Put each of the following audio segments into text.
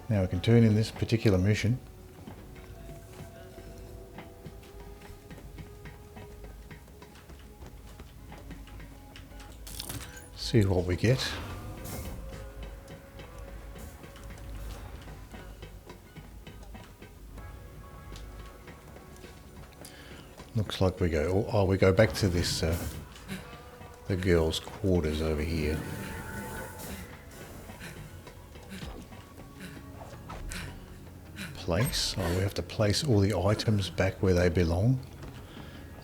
Now we can turn in this particular mission. See what we get. Looks like we go back to this the girls' quarters over here. Place. Oh, we have to place all the items back where they belong.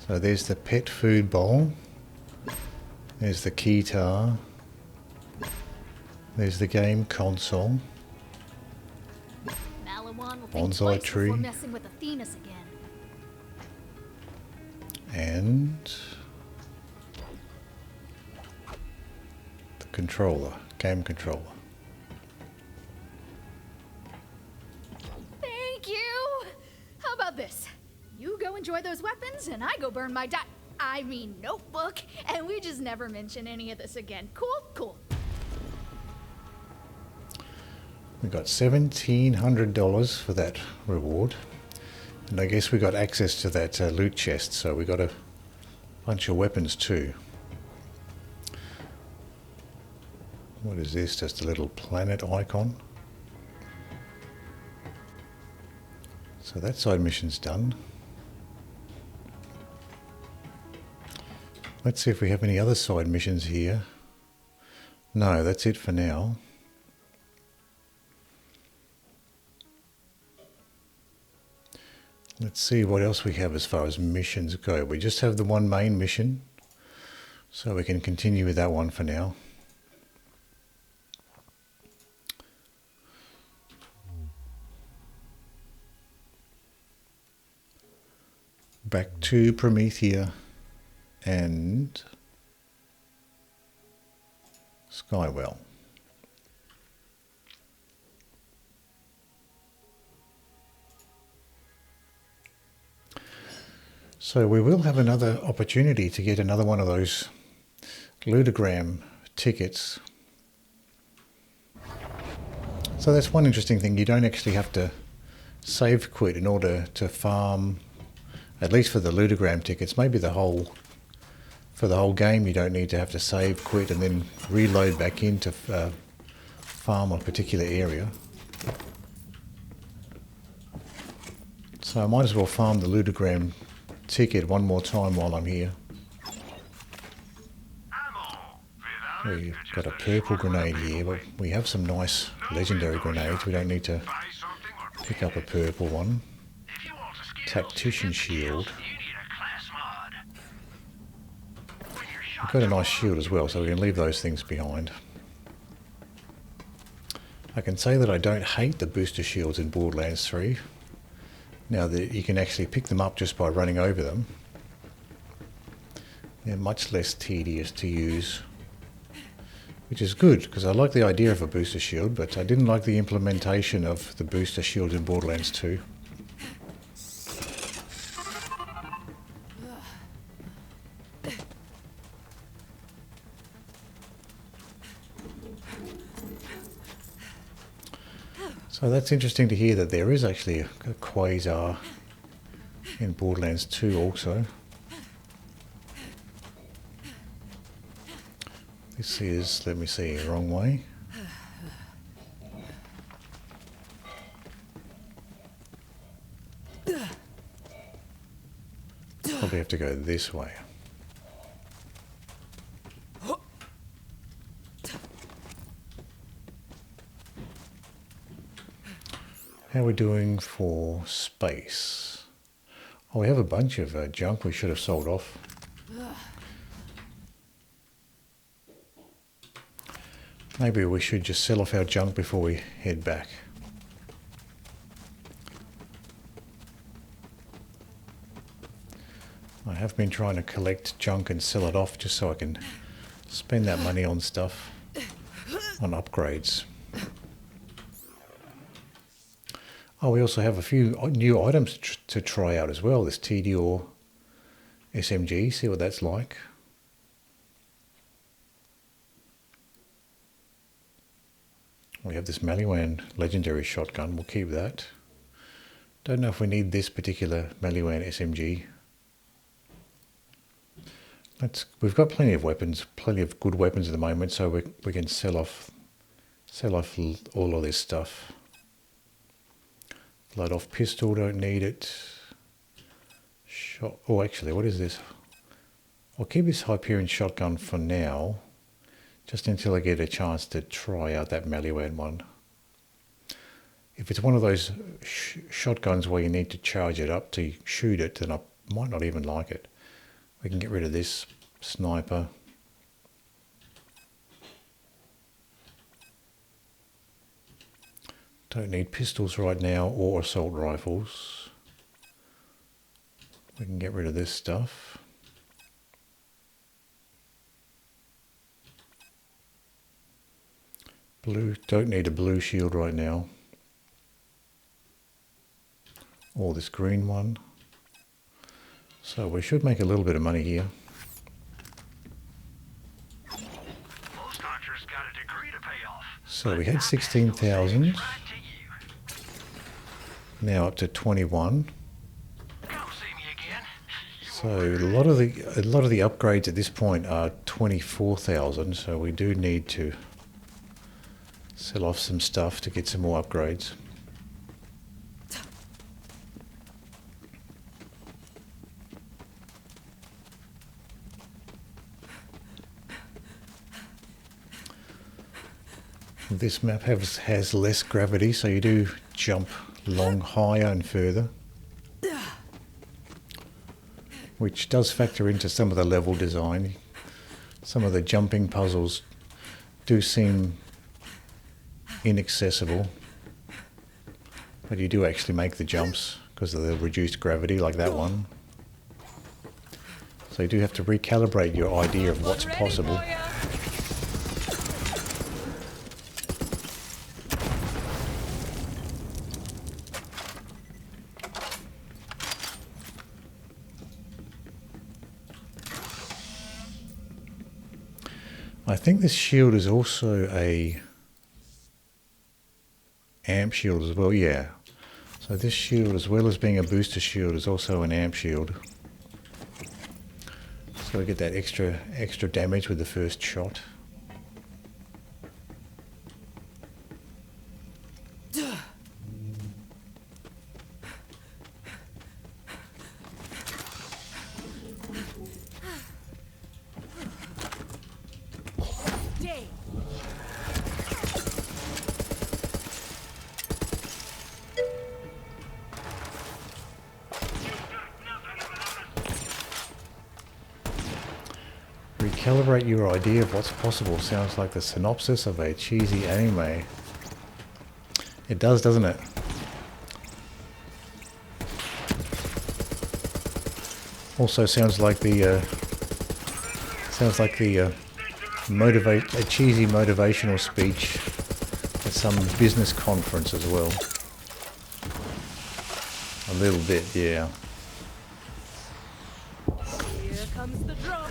So there's the pet food bowl. There's the keytar. There's the game console. Bonsai tree. Messing with Athena's again. And the controller, game controller. Thank you! How about this? You go enjoy those weapons and I go burn my notebook, and we just never mention any of this again. Cool? Cool. We got $1,700 for that reward. And I guess we got access to that loot chest, so we got a bunch of weapons too. What is this? Just a little planet icon. So that side mission's done. Let's see if we have any other side missions here. No, that's it for now. Let's see what else we have as far as missions go. We just have the one main mission, so we can continue with that one for now. Back to Promethea and Skywell. So we will have another opportunity to get another one of those ludogram tickets. So that's one interesting thing. You don't actually have to save quit in order to farm, at least for the ludogram tickets. Maybe for the whole game you don't need to have to save quit and then reload back in to farm a particular area. So I might as well farm the ludogram ticket one more time while I'm here. We've got a purple grenade here, but we have some nice legendary grenades. We don't need to pick up a purple one. Tactician shield. We've got a nice shield as well, so we can leave those things behind. I can say that I don't hate the booster shields in Borderlands 3. Now that you can actually pick them up just by running over them. They're much less tedious to use, which is good because I like the idea of a booster shield, but I didn't like the implementation of the booster shield in Borderlands 2. So that's interesting to hear that there is actually a quasar in Borderlands 2 also. This is, let me see, wrong way. Probably have to go this way. How are we doing for space? Oh, we have a bunch of junk we should have sold off. Maybe we should just sell off our junk before we head back. I have been trying to collect junk and sell it off just so I can spend that money on stuff, on upgrades. Oh, we also have a few new items to try out as well. This TDR SMG, see what that's like. We have this Maliwan legendary shotgun. We'll keep that. Don't know if we need this particular Maliwan SMG. We've got plenty of weapons, plenty of good weapons at the moment, so we can sell off all of this stuff. Load off pistol, don't need it. Oh, actually, what is this? I'll keep this Hyperion shotgun for now, just until I get a chance to try out that Maliwan one. If it's one of those shotguns where you need to charge it up to shoot it, then I might not even like it. We can get rid of this sniper. Don't need pistols right now or assault rifles. We can get rid of this stuff. Blue, don't need a blue shield right now. Or this green one. So we should make a little bit of money here. Most hunters got a degree to pay off. So we had 16,000. Now up to 21. Come see me again. So a lot of the upgrades at this point are 24,000. So we do need to sell off some stuff to get some more upgrades. This map has less gravity, so you do jump higher and further, which does factor into some of the level design. Some of the jumping puzzles do seem inaccessible, but you do actually make the jumps because of the reduced gravity, like that one. So you do have to recalibrate your idea of what's possible. I think this shield is also a amp shield as well, yeah. So this shield, as well as being a booster shield, is also an amp shield. So we get that extra damage with the first shot. Recalibrate your idea of what's possible. Sounds like the synopsis of a cheesy anime. It does, doesn't it? Also sounds like the a cheesy motivational speech at some business conference as well. A little bit, yeah. Here comes the drum.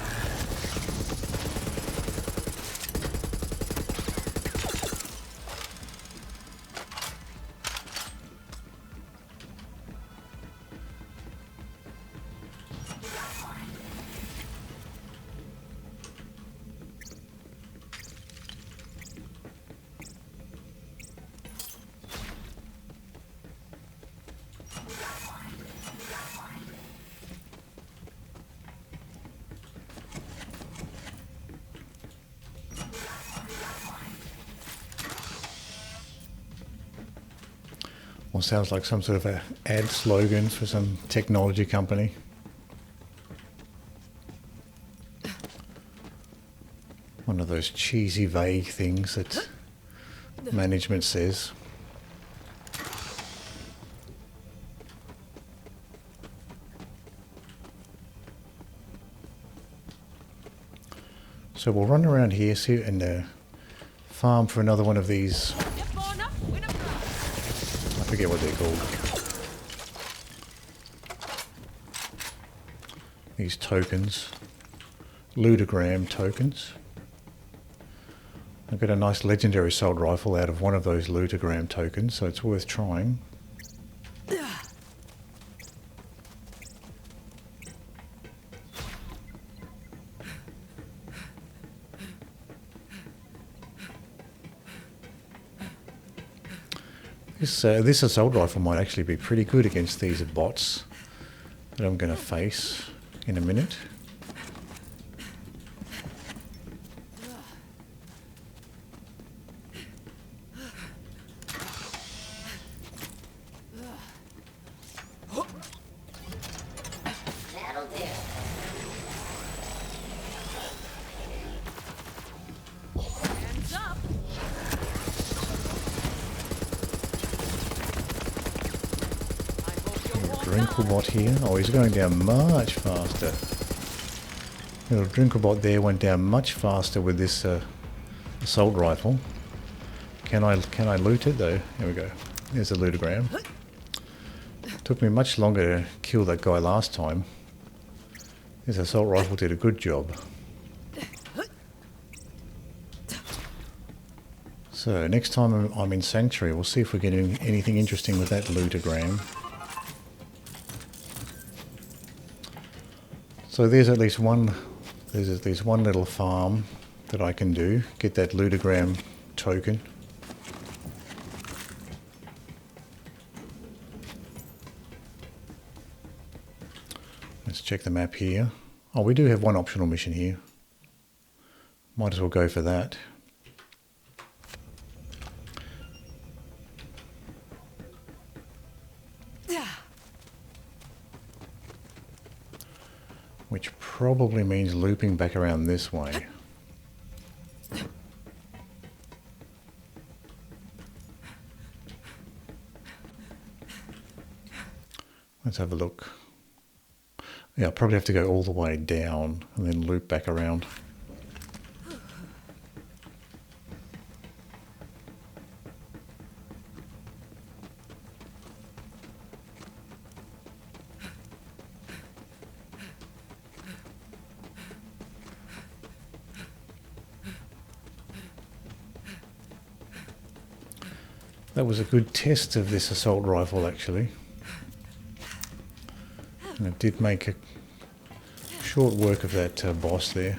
Or sounds like some sort of a ad slogan for some technology company. One of those cheesy, vague things that management says. So we'll run around here, see, and farm for another one of these. I forget what they're called. These tokens. Ludogram tokens. I got a nice legendary assault rifle out of one of those lootogram tokens, so it's worth trying. This assault rifle might actually be pretty good against these bots that I'm going to face in a minute. That'll do. Hands up. I hope you'll walk Drinklebot here. Oh, he's going down much faster. Little Drinklebot there went down much faster with this assault rifle. Can I loot it though? Here we go. There's a lootogram. Took me much longer to kill that guy last time. This assault rifle did a good job. So next time I'm in Sanctuary, we'll see if we're getting anything interesting with that lootogram. So there's at least one little farm that I can do. Get that lootogram token. Let's check the map here. Oh, we do have one optional mission here. Might as well go for that. Which probably means looping back around this way. Let's have a look. Yeah, I'll probably have to go all the way down and then loop back around. That was a good test of this assault rifle actually. And it did make a short work of that boss there.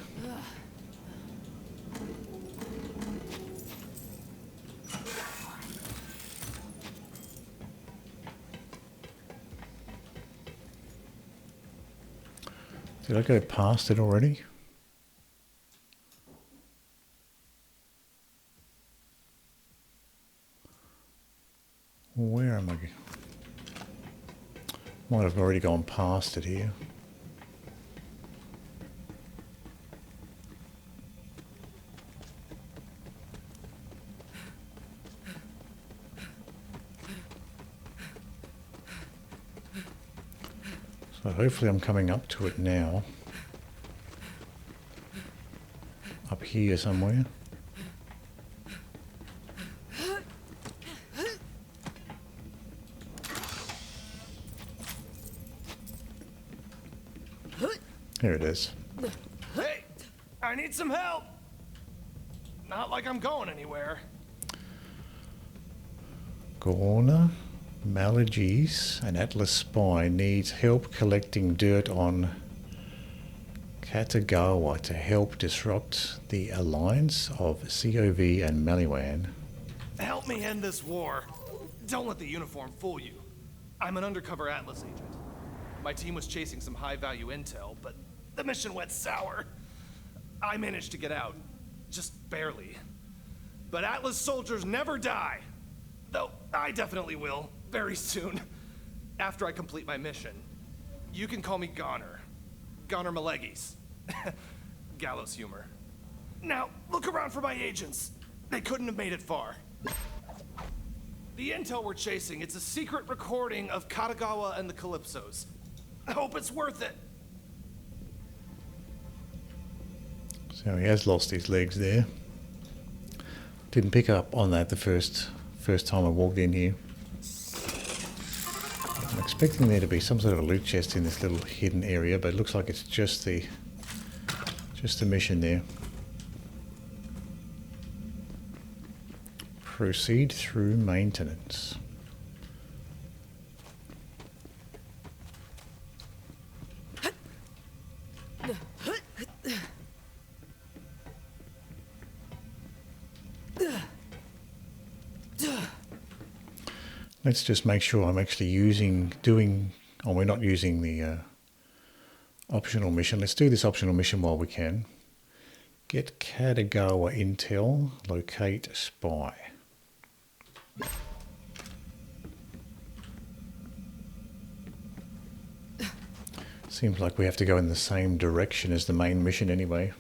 Did I go past it already? Where am I? Might have already gone past it here. So hopefully I'm coming up to it now. Up here somewhere. Here it is. Hey, I need some help. Not like I'm going anywhere. Gorna, Malagis, and Atlas Spy needs help collecting dirt on Katagawa to help disrupt the alliance of COV and Maliwan. Help me end this war. Don't let the uniform fool you. I'm an undercover Atlas agent. My team was chasing some high-value intel, but the mission went sour. I managed to get out, just barely. But Atlas soldiers never die. Though I definitely will, very soon. After I complete my mission. You can call me Goner. Goner Malegis. Gallows humor. Now, look around for my agents. They couldn't have made it far. The intel we're chasing, it's a secret recording of Katagawa and the Calypsos. I hope it's worth it. So he has lost his legs there. Didn't pick up on that the first time I walked in here. I'm expecting there to be some sort of a loot chest in this little hidden area, but it looks like it's just the mission there. Proceed through maintenance. Let's just make sure I'm actually we're not using the optional mission. Let's do this optional mission while we can. Get Katagawa intel, locate spy. Seems like we have to go in the same direction as the main mission anyway.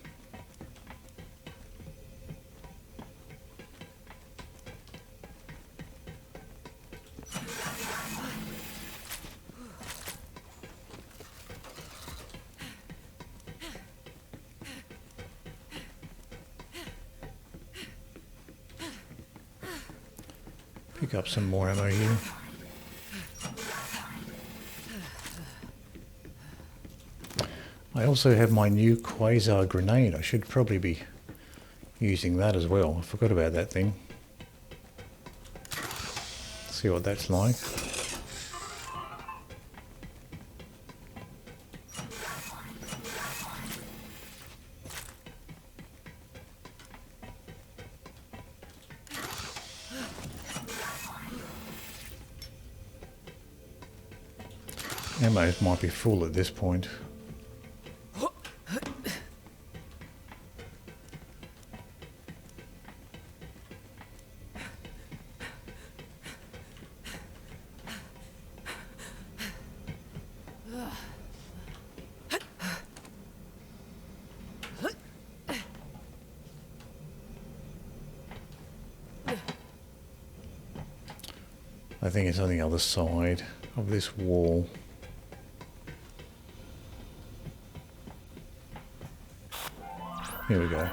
Pick up some more ammo here. I also have my new quasar grenade. I should probably be using that as well. I forgot about that thing. See what that's like. Ammo might be full at this point. I think it's on the other side of this wall. Here we go.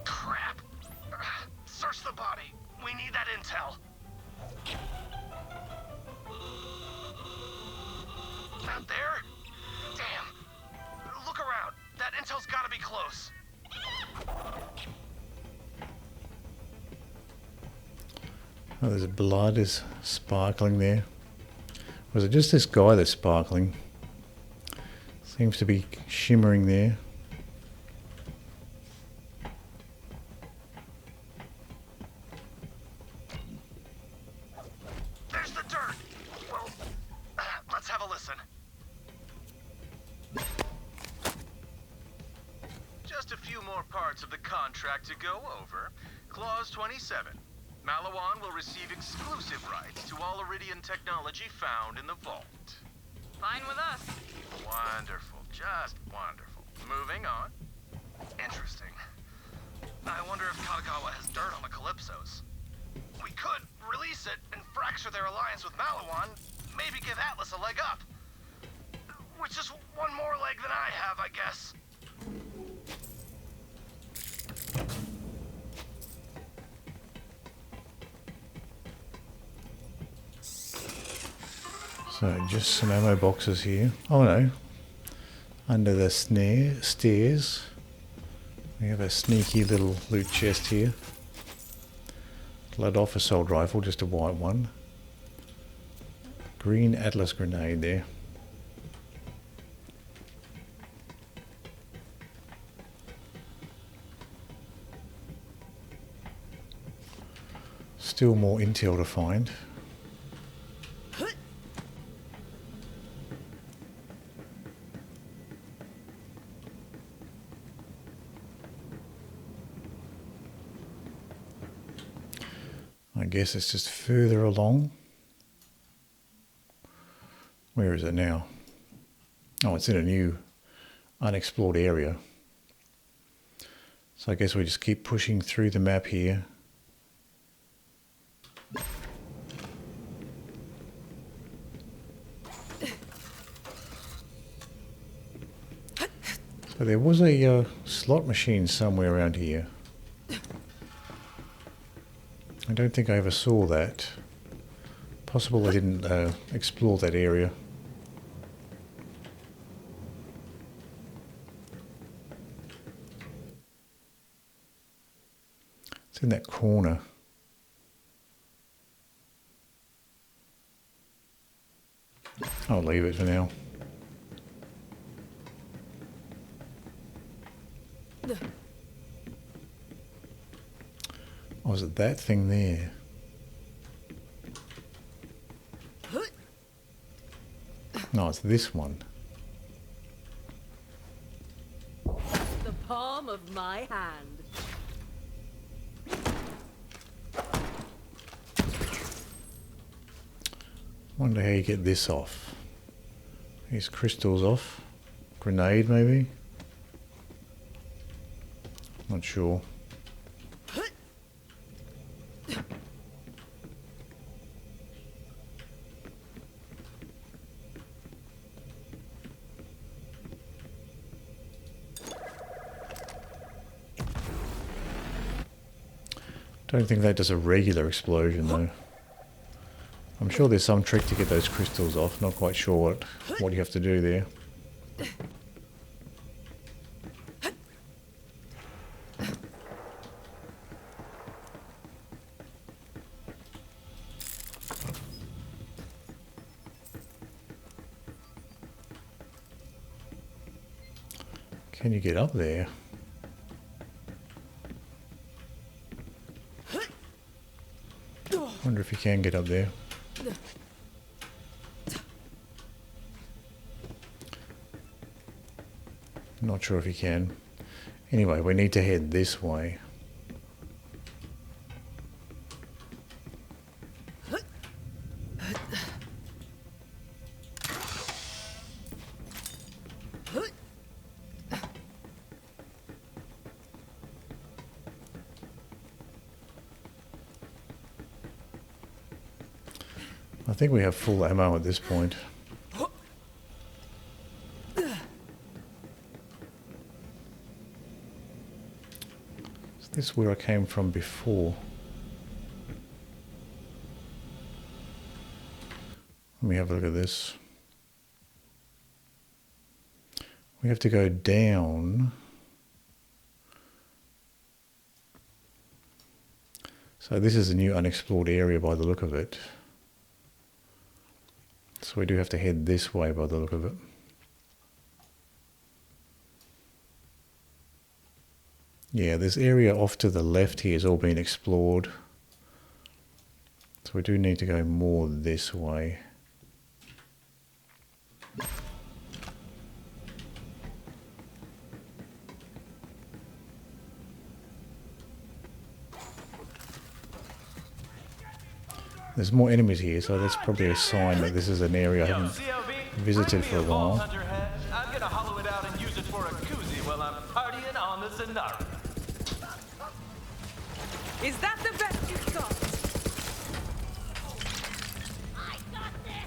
Crap. Search the body. We need that intel. Out there? Damn. Look around. That intel's gotta be close. Oh, there's blood is sparkling there. Was it just this guy that's sparkling? Seems to be shimmering there. There's the dirt. Well, let's have a listen. Just a few more parts of the contract to go over. Clause 27. Malawan will receive exclusive rights to all Iridian technology found in the vault. Fine with us. Wonderful. Just wonderful. Moving on. Interesting. I wonder if Katagawa has dirt on the Calypsos. We could release it and fracture their alliance with Malawan, maybe give Atlas a leg up. Which is one more leg than I have, I guess. So just some ammo boxes here. Oh no. Under the stairs. We have a sneaky little loot chest here. Blood off assault rifle, just a white one. Green Atlas grenade there. Still more intel to find. I guess it's just further along. Where is it now? Oh, it's in a new unexplored area. So I guess we just keep pushing through the map here. So there was a slot machine somewhere around here. I don't think I ever saw that. Possible I didn't explore that area. in that corner. I'll leave it for now. Oh, is it that thing there? No, it's this one. The palm of my hand. Wonder how you get this off. These crystals off. Grenade, maybe? Not sure. Don't think that does a regular explosion though. I'm sure there's some trick to get those crystals off. Not quite sure what you have to do there. Can you get up there? Wonder if you can get up there. Not sure if you can. Anyway, we need to head this way. I think we have full ammo at this point. Is this where I came from before? Let me have a look at this. We have to go down. So this is a new unexplored area by the look of it. So we do have to head this way by the look of it. Yeah, this area off to the left here has all been explored. So we do need to go more this way. There's more enemies here, so that's probably a sign that this is an area I haven't visited for a while. I'm gonna hollow it out and use it for a koozie while I'm partying on the Sonara. Is that the best you've got? I got this!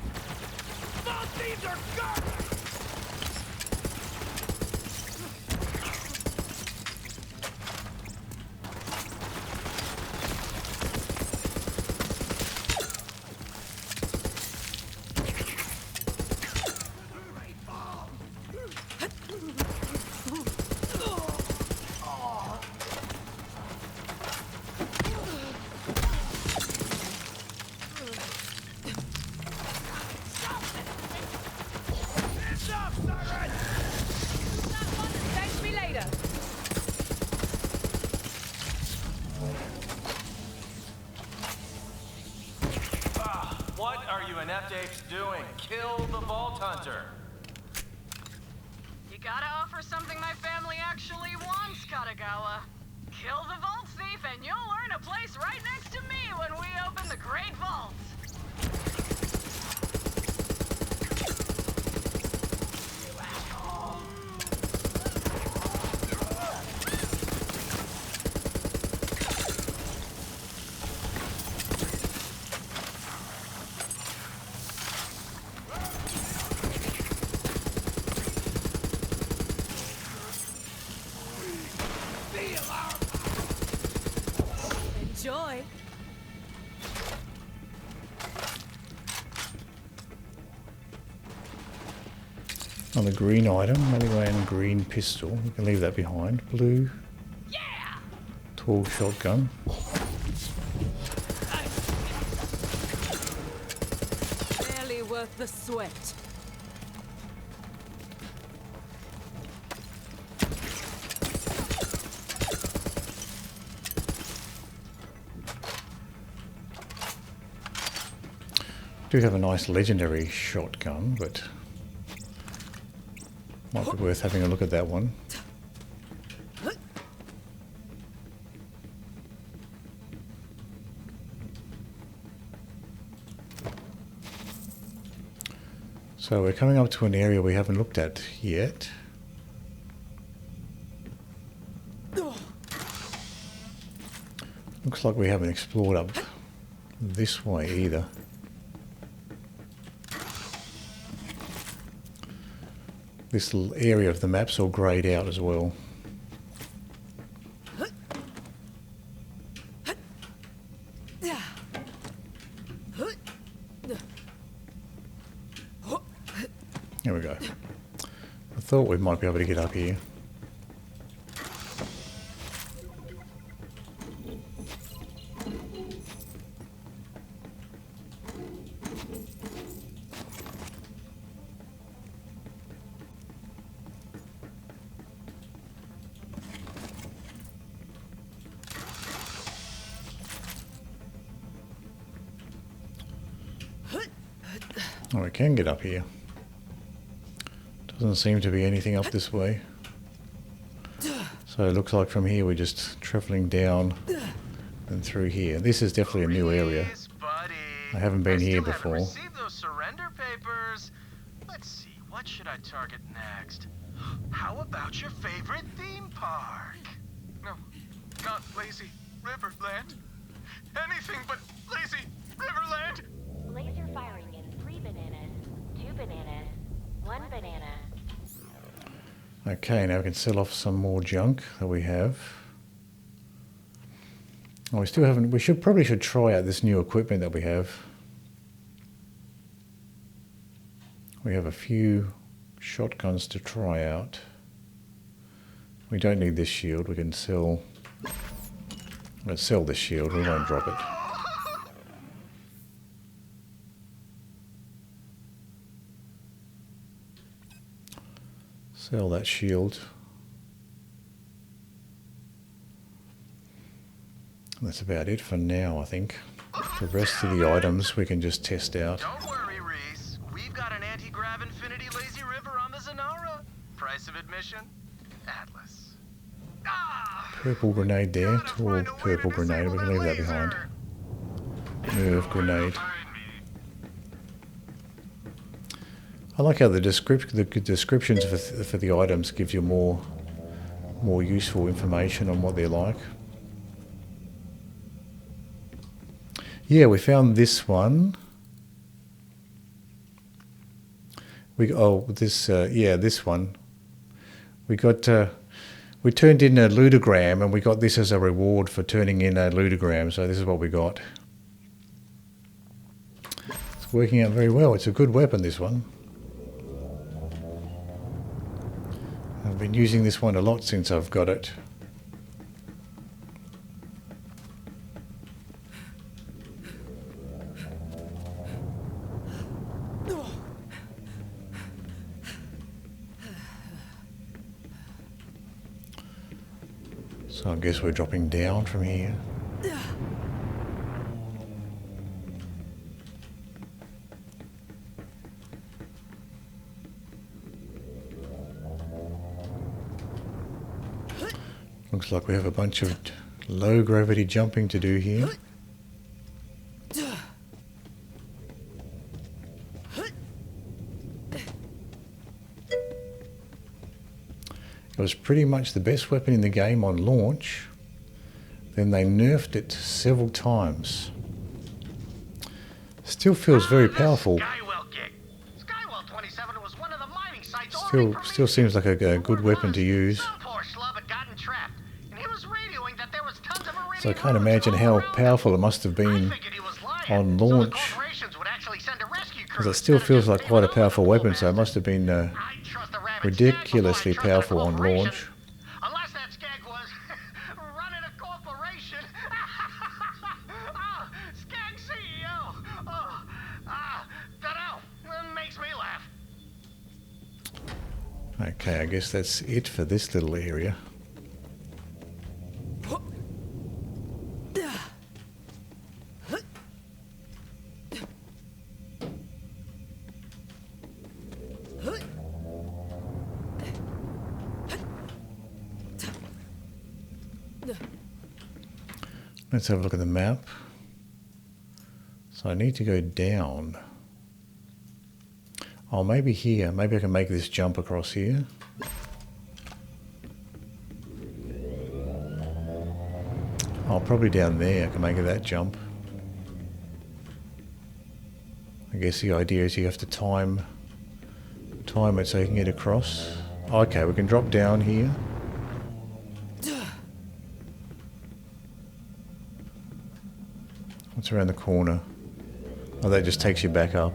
Those thieves are garbage! Thank me later. What are you inept apes doing? Kill the Vault Hunter! You gotta offer something my family actually wants, Katagawa. Kill the Vault Thief and you'll earn a place right next to me when we open the Great Vault. Enjoy. Another green item, Maliwan green pistol. We can leave that behind. Blue. Yeah! Tall shotgun. worth the sweat. Do have a nice legendary shotgun, but might be worth having a look at that one. So we're coming up to an area we haven't looked at yet. Looks like we haven't explored up this way either. This little area of the map's all greyed out as well. There we go. I thought we might be able to get up here. Oh, we can get up here. Doesn't seem to be anything up this way. So it looks like from here we're just travelling down and through here. This is definitely a new area. I haven't been here before. Received those surrender papers. Let's see, what should I target next? How about your favorite theme park? No, not Lazy Riverland. Anything but Lazy Riverland. Laser firing in 3 bananas, 2 bananas, 1 banana. Okay, now we can sell off some more junk that we have. Oh, we still haven't. We probably should try out this new equipment that we have. We have a few shotguns to try out. We don't need this shield. We can sell. Let's sell this shield. We won't drop it. Sell that shield. That's about it for now, I think. The rest of the items we can just test out. Don't worry, Reese. We've got an anti-grav infinity lazy river on the Zanara. Price of admission? Atlas. Purple grenade there. Tall purple grenade. We can leave that behind. Nerve grenade. I like how the descriptions for the items gives you more useful information on what they're like. Yeah, we found this one. This one. We got we turned in a ludogram, and we got this as a reward for turning in a ludogram. So this is what we got. It's working out very well. It's a good weapon, this one. I've been using this one a lot since I've got it. So I guess we're dropping down from here. Looks like we have a bunch of low gravity jumping to do here. It was pretty much the best weapon in the game on launch. Then they nerfed it several times. Still feels very powerful. Skywell-27 was one of the mining sites Still seems like a good weapon to use. Some poor schlub had gotten trapped, and he was radioing that there was tons of iridium. So I can't imagine how powerful it must have been on launch. Because it still feels like quite a powerful weapon, so it must have been ridiculously powerful on launch. Unless that skag was running a corporation. Skag CEO. Dunno. Okay, I guess that's it for this little area. Let's have a look at the map. So I need to go down. Oh, maybe here. Maybe I can make this jump across here. Oh, probably down there I can make that jump. I guess the idea is you have to time it so you can get across. Okay, we can drop down here. What's around the corner? Oh, that just takes you back up.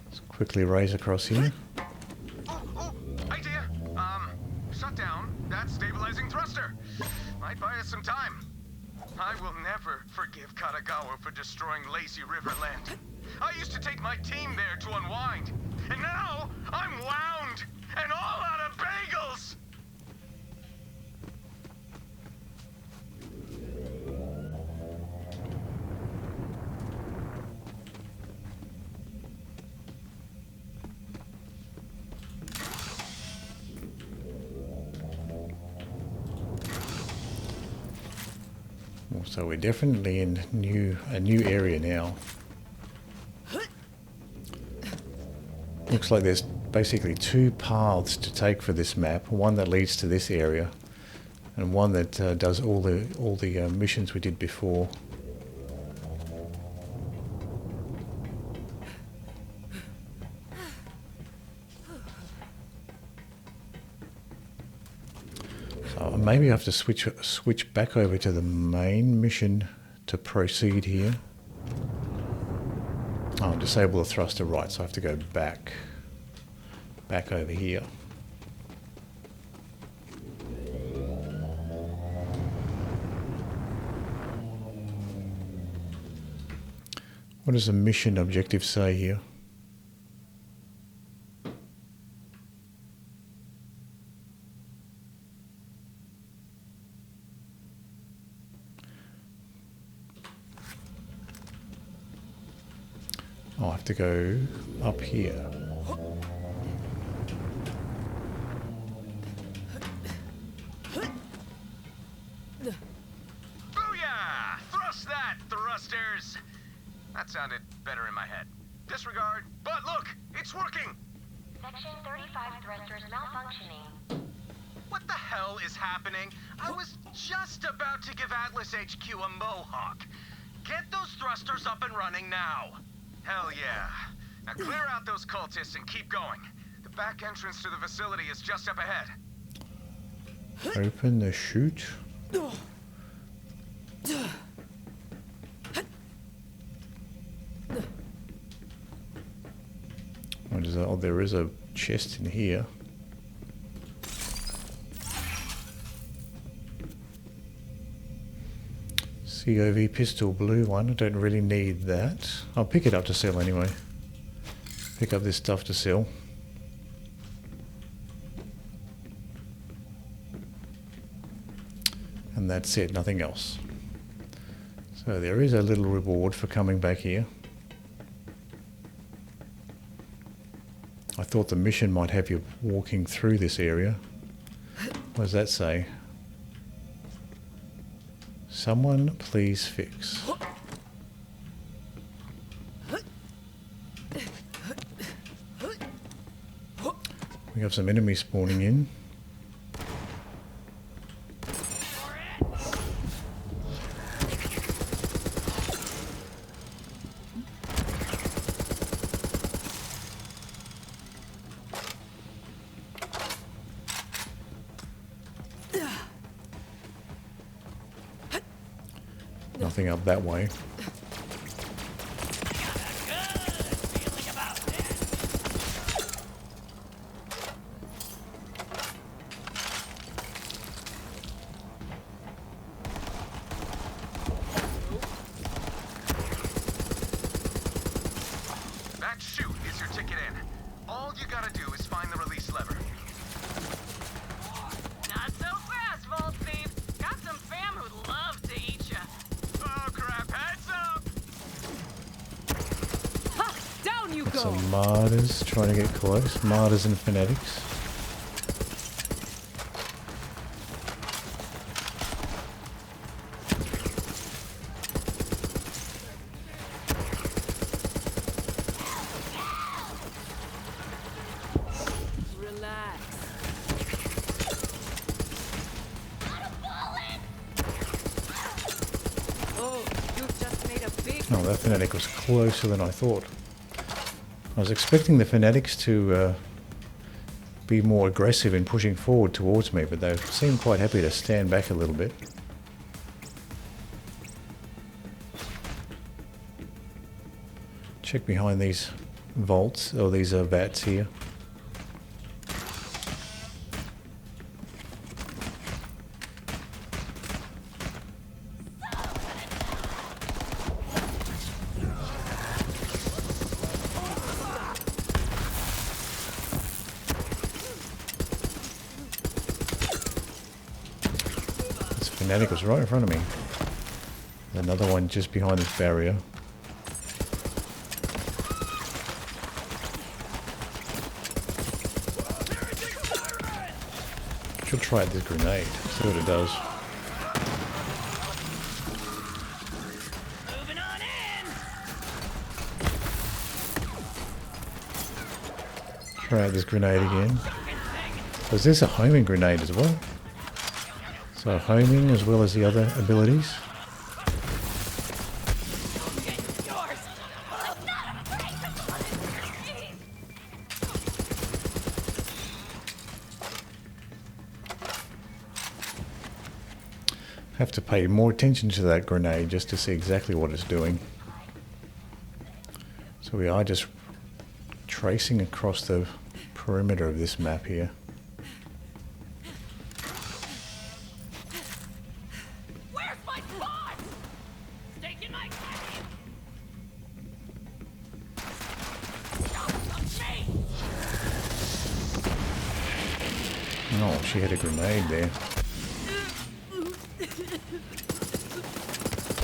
Let's quickly raise across here. Idea. Shut down that stabilizing thruster. Might buy us some time. I will never forgive Katagawa for destroying Lazy Riverland. I used to take my team there to unwind, and now I'm wound and all out of bagels! So we're definitely in a new area now. Looks like there's basically two paths to take for this map. One that leads to this area, and one that does all the missions we did before. So maybe I have to switch back over to the main mission to proceed here. Oh, disable the thruster, right, so I have to go back over here. What does the mission objective say here? I have to go up here. Booyah! Thrust that, thrusters! That sounded better in my head. Disregard, but look, it's working! Section 35 thrusters malfunctioning. What the hell is happening? I was just about to give Atlas HQ a mohawk. Get those thrusters up and running now. Hell yeah. Now clear out those cultists and keep going. The back entrance to the facility is just up ahead. Open the chute. What is that? Oh, there is a chest in here. COV pistol, blue one. I don't really need that. I'll pick it up to sell anyway. Pick up this stuff to sell. And that's it, nothing else. So there is a little reward for coming back here. I thought the mission might have you walking through this area. What does that say? Someone please fix. We have some enemies spawning in. Nothing up that way. and shoot is your ticket in. All you gotta do is find the release lever. Not so fast, Vault Thief. Got some fam who'd love to eat ya. Oh crap, heads up! Ha! Down you go! Some martyrs trying to get close. Martyrs and fanatics. Relax. Oh, you just made a big... Oh, that fanatic was closer than I thought. I was expecting the fanatics to be more aggressive in pushing forward towards me, but they seemed quite happy to stand back a little bit. Check behind these vaults, or these vats here. This fanatic was right in front of me. Another one just behind this barrier. Should try this grenade, see what it does. Moving on in. Try out this grenade again. So is this a homing grenade as well? So homing as well as the other abilities. Have to pay more attention to that grenade just to see exactly what it's doing. So we are just tracing across the perimeter of this map here. Where's my spot? Taking my Oh, she had a grenade there.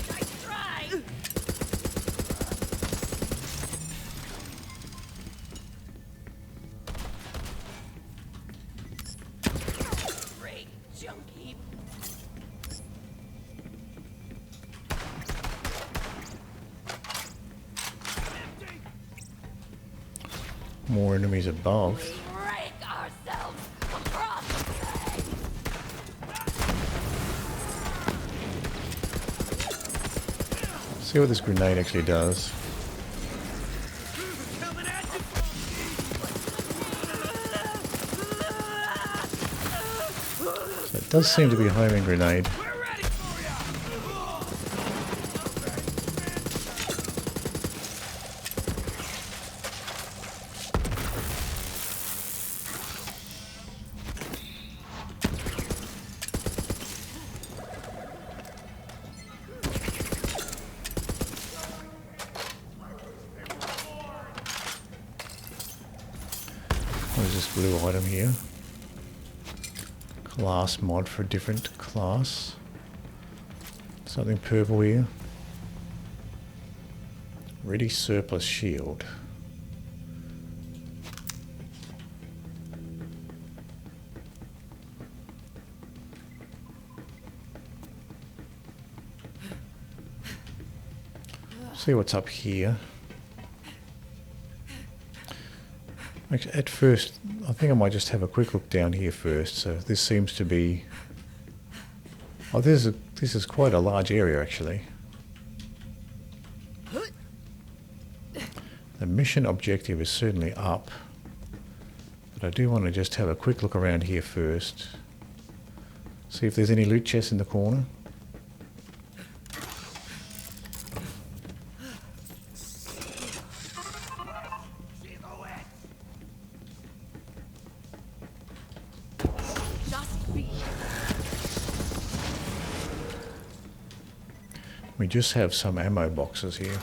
Nice try. Great junk heap. More enemies above. Break ourselves across the face. See what this grenade actually does. So it does seem to be a homing grenade. What is this blue item here? Class mod for a different class. Something purple here. Ready surplus shield. See what's up here. Actually, at first, I think I might just have a quick look down here first. So this seems to be... Oh, this is quite a large area, actually. The mission objective is certainly up. But I do want to just have a quick look around here first. See if there's any loot chests in the corner. We just have some ammo boxes here.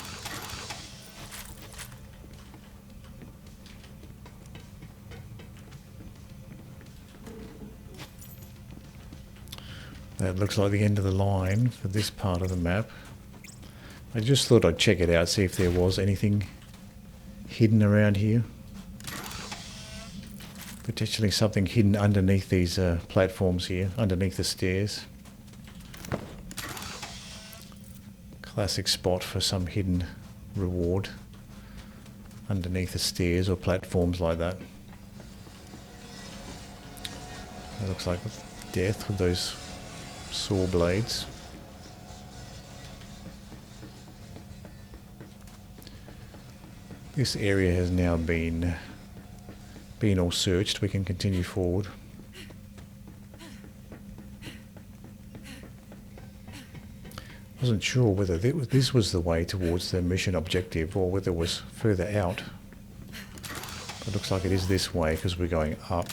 That looks like the end of the line for this part of the map. I just thought I'd check it out, see if there was anything hidden around here. Potentially something hidden underneath these platforms here, underneath the stairs. Classic spot for some hidden reward underneath the stairs or platforms like that. It looks like death with those saw blades. This area has now been all searched. We can continue forward. Wasn't sure whether this was the way towards the mission objective or whether it was further out. It looks like it is this way because we're going up.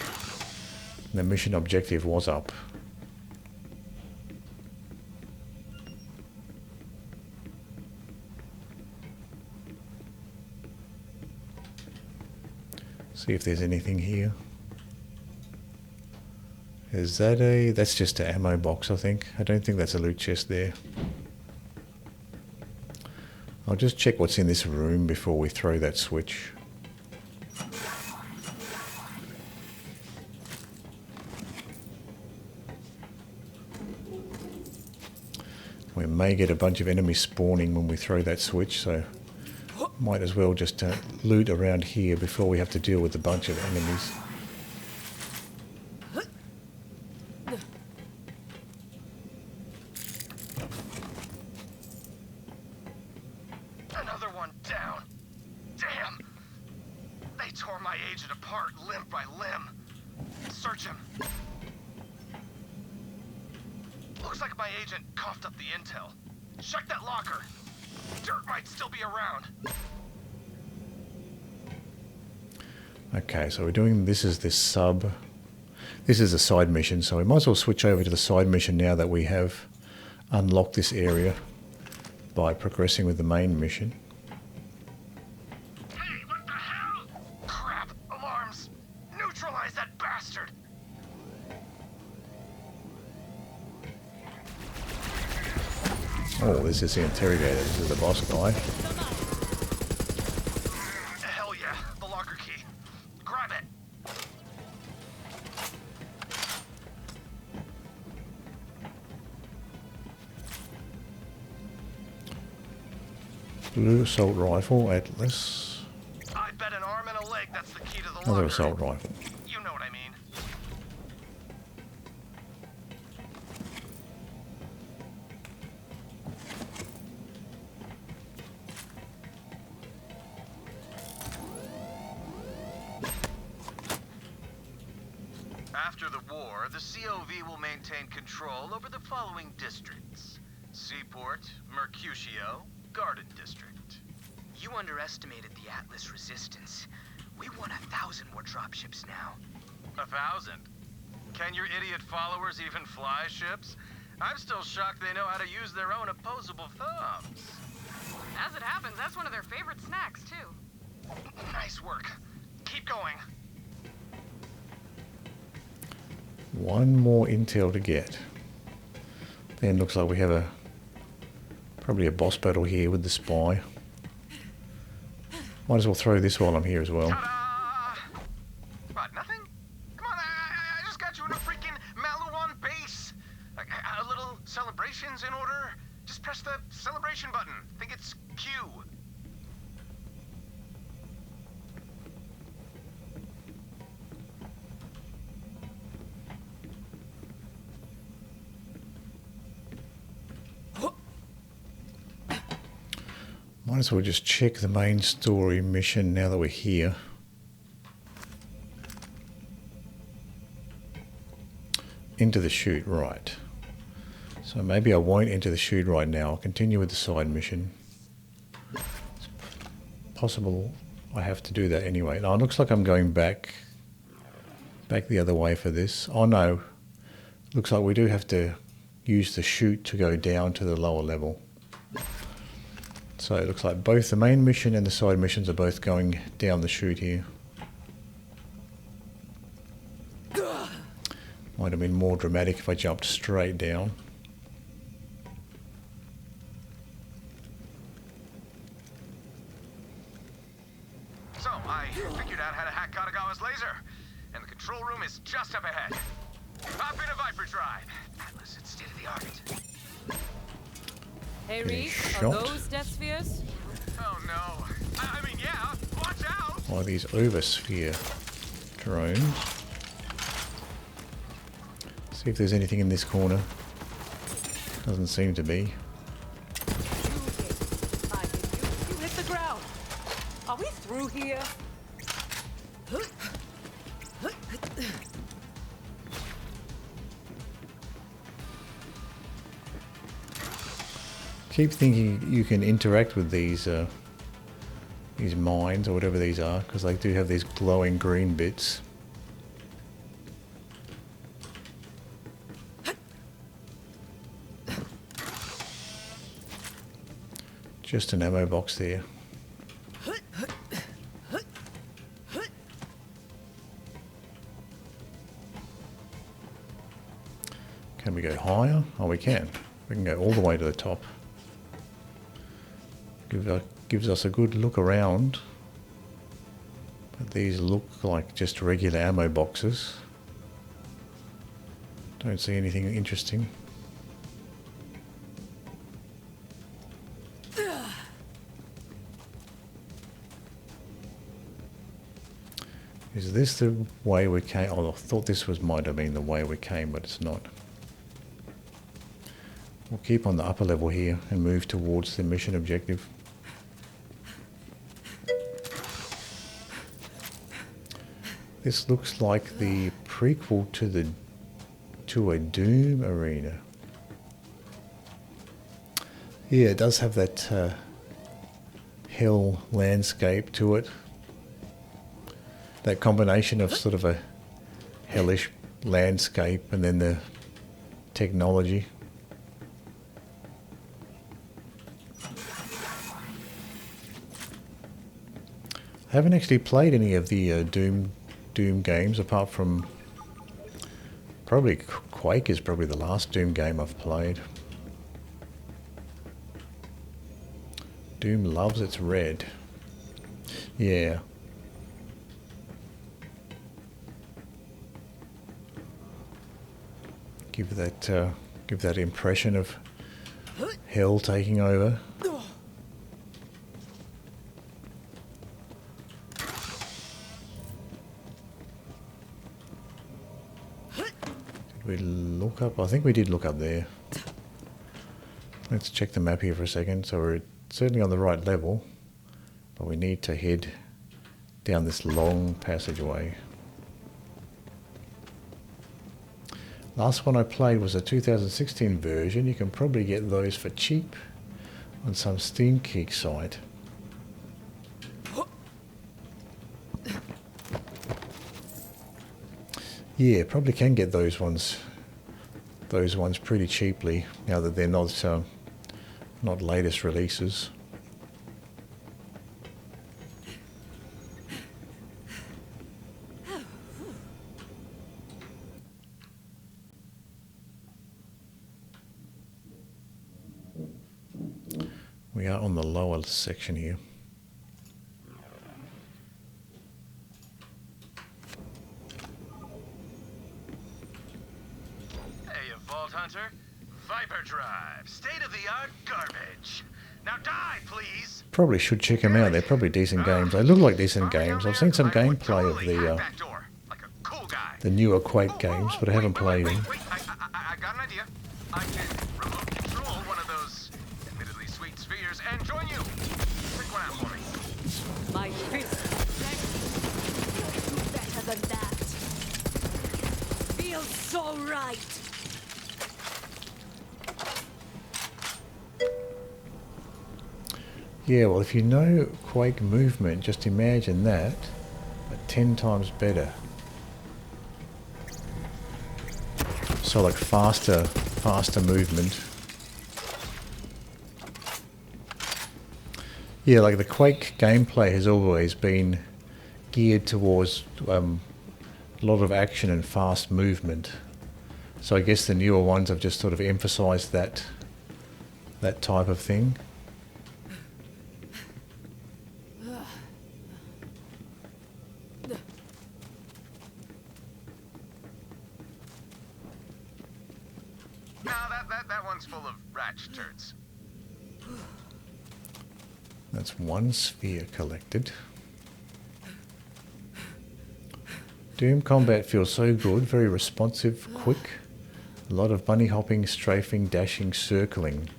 The mission objective was up. See if there's anything here. Is that that's just an ammo box, I think. I don't think that's a loot chest there. I'll just check what's in this room before we throw that switch. We may get a bunch of enemies spawning when we throw that switch, so might as well just loot around here before we have to deal with a bunch of enemies. Another one down. Damn! They tore my agent apart limb by limb. Search him. Looks like my agent coughed up the intel. Check that locker. Dirt might still be around. Okay, so we're doing this is the side mission, so we might as well switch over to the side mission now that we have unlocked this area by progressing with the main mission. Hey, what the hell? Crap, alarms. Neutralize that bastard. Oh, this is the interrogator. This is the boss guy. Hell yeah, the locker key. Grab it. Blue assault rifle, Atlas. I bet an arm and a leg that's the key to the locker. Another assault rifle. You know what I mean. After the war, the COV will maintain control over the following districts: Seaport, Mercutio, Garden District. You underestimated the Atlas resistance. We want 1,000 more dropships now. 1,000? Can your idiot followers even fly ships? I'm still shocked they know how to use their own opposable thumbs. As it happens, that's one of their favorite snacks, too. Nice work. Keep going. One more intel to get. Then looks like we have probably a boss battle here with the spy. Might as well throw this while I'm here as well. Ta-da! What, nothing? Come on, I just got you in a freaking Malouan base. A little celebrations in order. Just press the celebration button. Think it's Q. Might as well just check the main story mission now that we're here. Into the chute, right. So maybe I won't enter the chute right now. I'll continue with the side mission. It's possible I have to do that anyway. Now it looks like I'm going back the other way for this. Oh no, looks like we do have to use the chute to go down to the lower level. So it looks like both the main mission and the side missions are both going down the chute here. Might have been more dramatic if I jumped straight down. So, I figured out how to hack Katagawa's laser, and the control room is just up ahead. Hop in a Viper Drive. Atlas, it's state of the art. Hey, Getting Reese, shot. are those death spheres? Oh no. I mean, yeah, watch out! By these oversphere drones. See if there's anything in this corner. Doesn't seem to be. You hit the ground. Are we through here? Keep thinking you can interact with these mines or whatever these are, because they do have these glowing green bits. Just an ammo box there. Can we go higher? Oh, we can. We can go all the way to the top. Gives us a good look around. But these look like just regular ammo boxes. Don't see anything interesting. Is this the way we came? Oh, I thought this might have been the way we came, but it's not. We'll keep on the upper level here and move towards the mission objective. This looks like the prequel to a Doom arena. Yeah, it does have that hill landscape to it. That combination of sort of a hellish landscape and then the technology. I haven't actually played any of the Doom games apart from probably Quake is probably the last Doom game I've played. Doom loves its red. Yeah. Give that impression of hell taking over. Did we look up? I think we did look up there. Let's check the map here for a second. So we're certainly on the right level, but we need to head down this long passageway. Last one I played was a 2016 version. You can probably get those for cheap on some Steam Geek site. Yeah, probably can get those ones pretty cheaply now that they're not latest releases. We are on the lower section here. Hey, you Vault Hunter. Viper Drive. State-of-the-art garbage. Now die, please. Probably should check them out. They're probably decent games. They look like decent games. I've seen some gameplay of the newer Quake games, but I haven't played them. Wait, I got an idea. I can remote control one of those admittedly sweet spheres and join you. Pick one out for me. My fist. Better than that. Feels so right. Yeah, well, if you know Quake movement, just imagine that, but 10 times better. So like faster movement. Yeah, like the Quake gameplay has always been geared towards a lot of action and fast movement. So I guess the newer ones have just sort of emphasized that type of thing. No, that one's full of ratch turds. That's one sphere collected. Doom combat feels so good, very responsive, quick. A lot of bunny hopping, strafing, dashing, circling.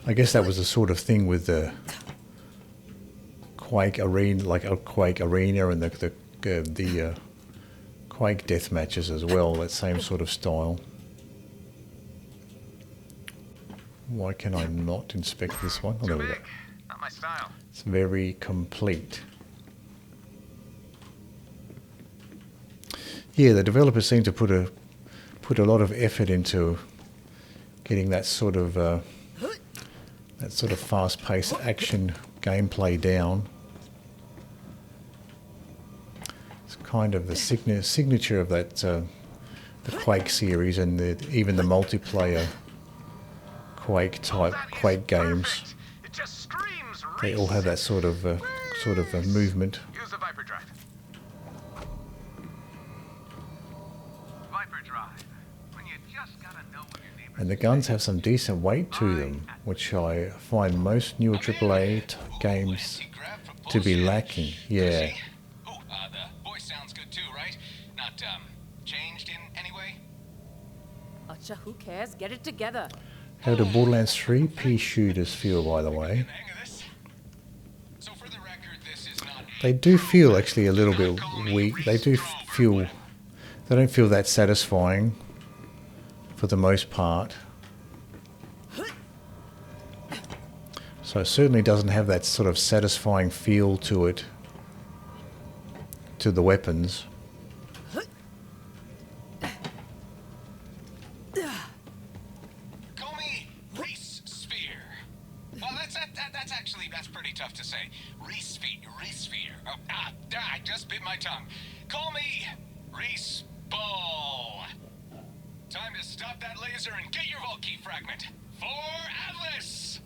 I guess that was the sort of thing with the Quake arena, like a Quake arena, and the Quake death matches as well. That same sort of style. Why can I not inspect this one? Oh, there we go. Not my style. It's very complete. Yeah, the developers seem to put a lot of effort into getting that sort of fast-paced action gameplay down. It's kind of the signature of that the Quake series, and even the multiplayer Quake games. It just screams They all have that sort of movement. Use the Viper Drive. Viper Drive. When you just gotta know what your neighbor. And the guns have some decent weight to them, which I find most newer AAA games to be lacking. Yeah. Oh, the voice sounds good too, right? Not changed in any way? Acha, who cares? Get it together. How do Borderlands 3 pea shooters feel, by the way? So for the record, this is not They do feel actually a little bit weak. They don't feel that satisfying for the most part. So it certainly doesn't have that sort of satisfying feel to it, to the weapons. Call me Reese Sphere. Well, that's pretty tough to say. Reese Sphere. Oh, I just bit my tongue. Call me Reese Ball. Time to stop that laser and get your vault key fragment. For Atlas!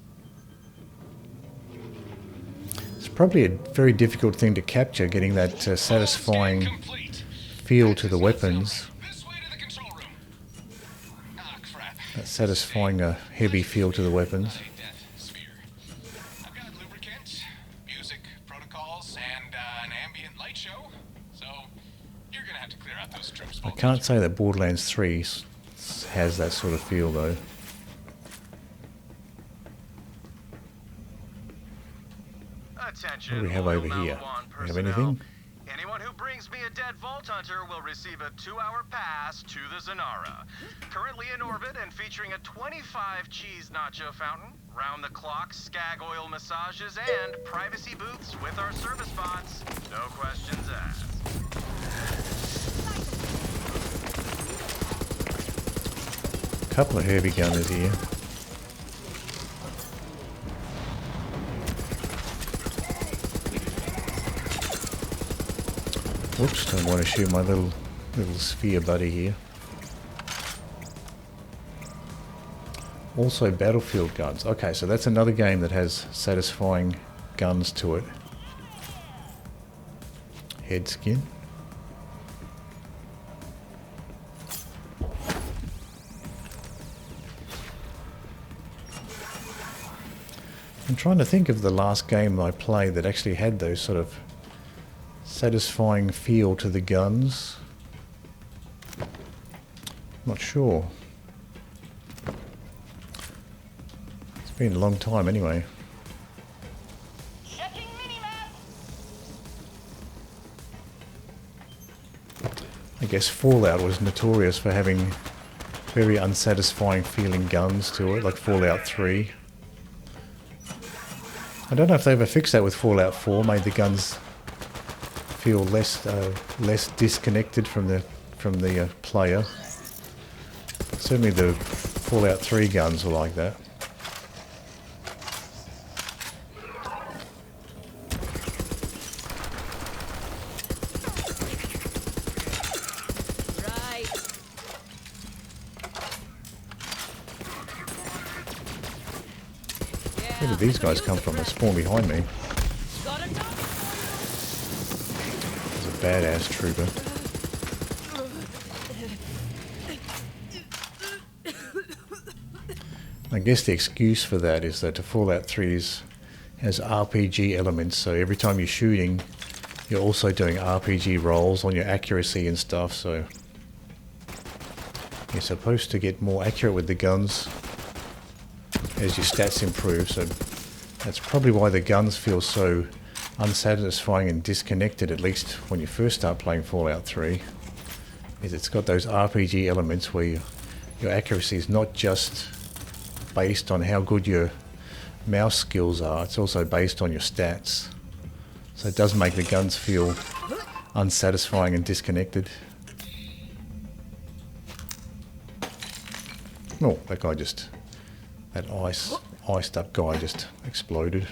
It's probably a very difficult thing to capture, getting that satisfying feel to the weapons. This way to the control room. Ah, crap. That satisfying heavy feel to the weapons. Death Sphere. I've got lubricant, music protocols, and an ambient light show. So you're gonna have to clear out those troops. I can't say that Borderlands 3 has that sort of feel though. Attention, What do we have loyal over here? Maliwan We have personnel. anything? Anyone who brings me a dead Vault Hunter will receive a 2-hour pass to the Zanara. Currently in orbit and featuring a 25 cheese nacho fountain, round-the-clock skag oil massages, and privacy booths with our service bots. No questions asked. Couple of heavy gunners here. Whoops, don't want to shoot my little sphere buddy here. Also battlefield guns. Okay, so that's another game that has satisfying guns to it. Head skin. I'm trying to think of the last game I played that actually had those sort of satisfying feel to the guns. Not sure. It's been a long time anyway. I guess Fallout was notorious for having very unsatisfying feeling guns to it, like Fallout 3. I don't know if they ever fixed that with Fallout 4, made the guns feel less disconnected from the player. Certainly the Fallout 3 guns were like that. Where did these guys come from? They spawned behind me. There's a badass trooper. I guess the excuse for that is that the Fallout 3 has RPG elements, so every time you're shooting, you're also doing RPG rolls on your accuracy and stuff, so you're supposed to get more accurate with the guns as your stats improve, so that's probably why the guns feel so unsatisfying and disconnected, at least when you first start playing Fallout 3, is it's got those RPG elements where your accuracy is not just based on how good your mouse skills are, it's also based on your stats. So it does make the guns feel unsatisfying and disconnected. Oh, that guy just... that iced up guy just exploded.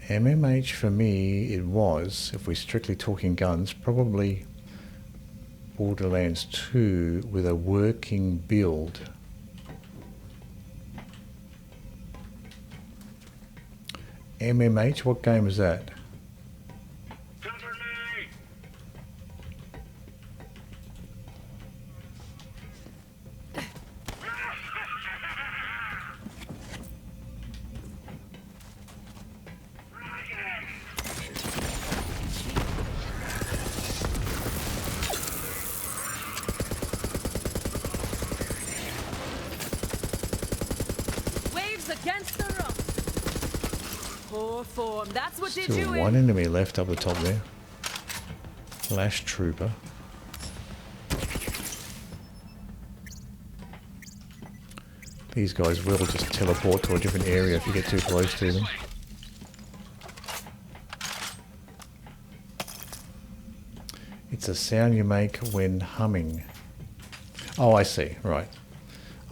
MMH for me, it was, if we're strictly talking guns, probably Borderlands 2 with a working build. MMH, what game is that? Still one enemy left up the top there. Flash Trooper. These guys will just teleport to a different area if you get too close to them. It's a sound you make when humming. Oh, I see. Right.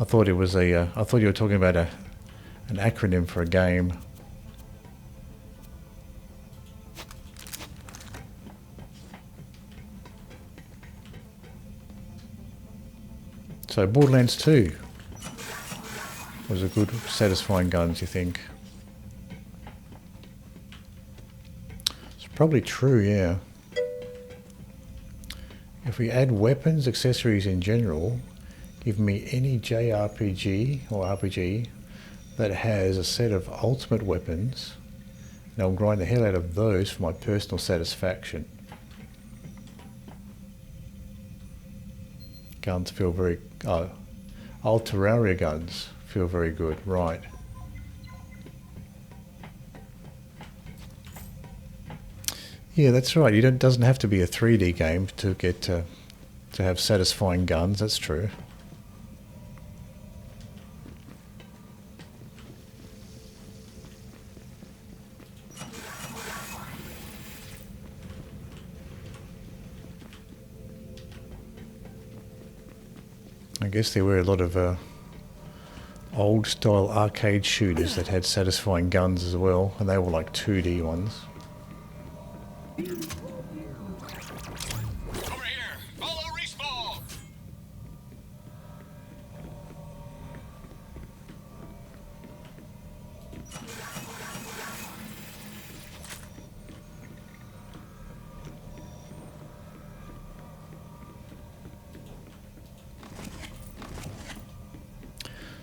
I thought it was a. I thought you were talking about an acronym for a game. So Borderlands 2 was a good, satisfying guns, you think? It's probably true, yeah. If we add weapons, accessories in general, give me any JRPG or RPG that has a set of ultimate weapons, and I'll grind the hell out of those for my personal satisfaction. Guns feel very... oh, old Terraria guns feel very good, right. Yeah, that's right. It doesn't have to be a 3D game to get to have satisfying guns, that's true. I guess there were a lot of old style arcade shooters that had satisfying guns as well, and they were like 2D ones. Over here! Follow Respawn!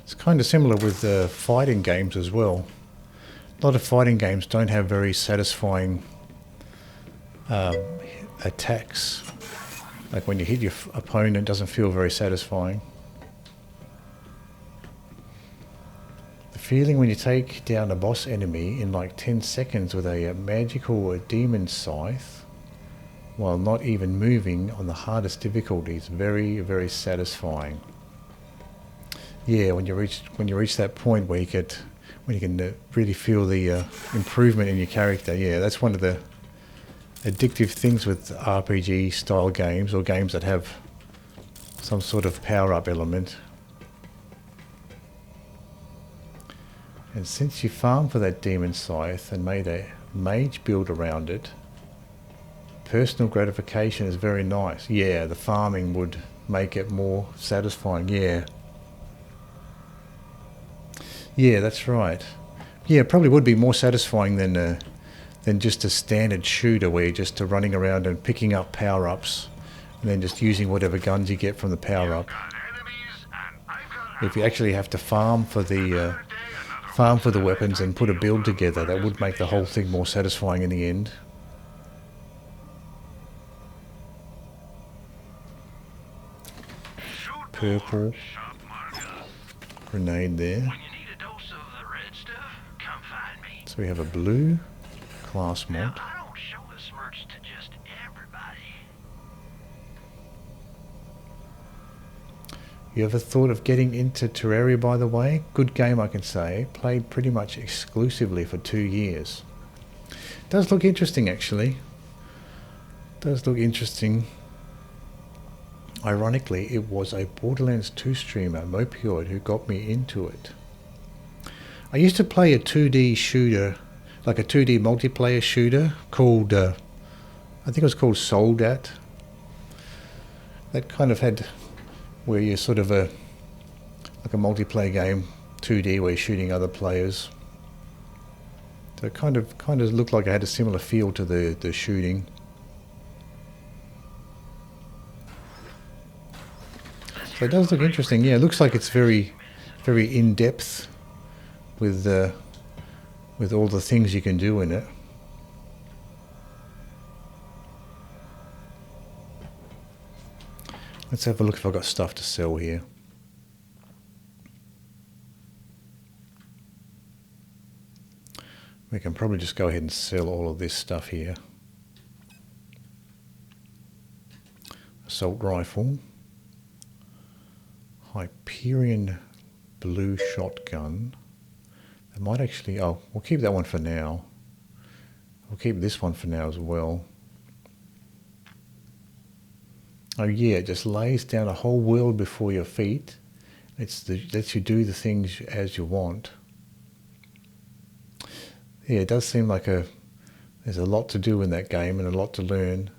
It's kind of similar with fighting games as well. A lot of fighting games don't have very satisfying attacks. Like when you hit your opponent, it doesn't feel very satisfying. The feeling when you take down a boss enemy in like 10 seconds with a magical demon scythe while not even moving on the hardest difficulty is very, very satisfying. yeah, when you reach that point where you can really feel the improvement in your character. Yeah, that's one of the addictive things with RPG style games, or games that have some sort of power up element. And since you farmed for that demon scythe and made a mage build around it, personal gratification is very nice. Yeah, the farming would make it more satisfying. Yeah. Yeah, that's right. Yeah, it probably would be more satisfying than just a standard shooter where you're just running around and picking up power-ups and then just using whatever guns you get from the power-up. If you actually have to farm for the weapons and put a build together, that would make the whole thing more satisfying in the end. Purple grenade there. So we have a blue class mod. You ever thought of getting into Terraria, by the way? Good game, I can say. Played pretty much exclusively for 2 years. Does look interesting, actually. Does look interesting. Ironically, it was a Borderlands 2 streamer, Mopioid, who got me into it. I used to play a 2D shooter, like a 2D multiplayer shooter called, I think it was called Soldat. That kind of had, where you're sort of like a multiplayer game, 2D, where you're shooting other players. So it kind of looked like it had a similar feel to the shooting. So it does look interesting. Yeah, it looks like it's very, very in depth with all the things you can do in it. Let's have a look if I've got stuff to sell here. We can probably just go ahead and sell all of this stuff here. Assault rifle. Hyperion blue shotgun. I might actually, oh, we'll keep that one for now. We'll keep this one for now as well. Oh yeah, it just lays down a whole world before your feet. Lets you do the things as you want. Yeah, it does seem like there's a lot to do in that game and a lot to learn.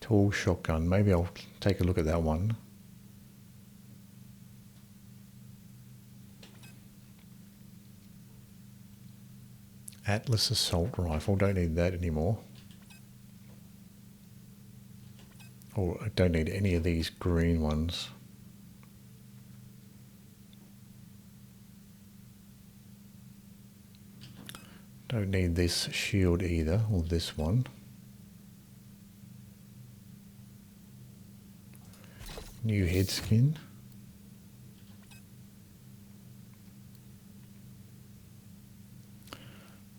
Tall shotgun. Maybe I'll take a look at that one. Atlas assault rifle. Don't need that anymore. Or I don't need any of these green ones. Don't need this shield either, or this one. New head skin.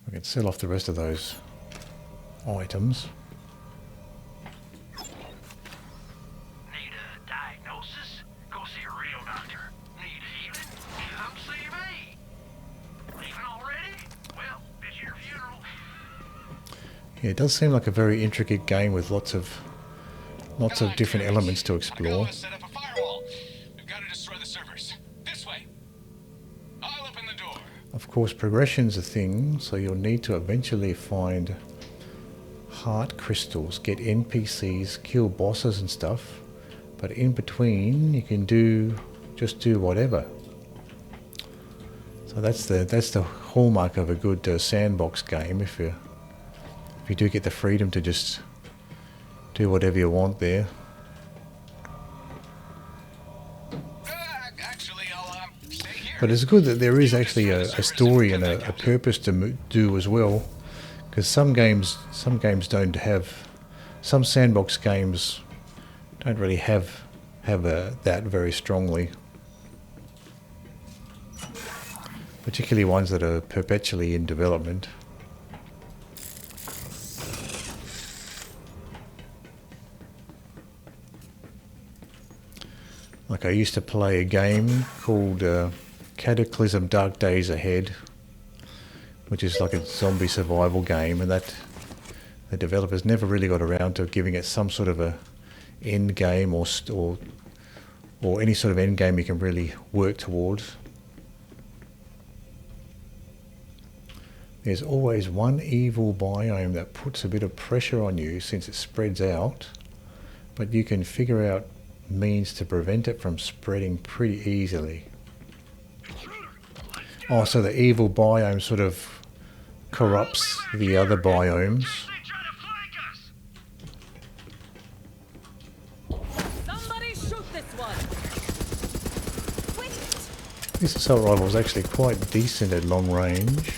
I can sell off the rest of those items. Need a diagnosis? Go see a real doctor. Need healing? Come see me. Leaving already? Well, it's your funeral. Yeah, it does seem like a very intricate game with lots of different elements to explore. Set up a firewall. We've got to destroy the servers. This way. I'll open the door. Of course, progression's a thing, so you'll need to eventually find heart crystals, get NPCs, kill bosses and stuff. But in between, you can just do whatever. So that's the hallmark of a good sandbox game. If you do get the freedom to just do whatever you want there. Actually, I'll stay here. But it's good that there is actually a story and a purpose to do as well, because some games don't have, some sandbox games don't really have that very strongly, particularly ones that are perpetually in development. Like I used to play a game called Cataclysm Dark Days Ahead, which is like a zombie survival game, and that the developers never really got around to giving it some sort of a end game or any sort of end game you can really work towards. There's always one evil biome that puts a bit of pressure on you since it spreads out, but you can figure out means to prevent it from spreading pretty easily. Oh, so the evil biome sort of corrupts the other biomes. Somebody shoot this one. This assault rifle is actually quite decent at long range.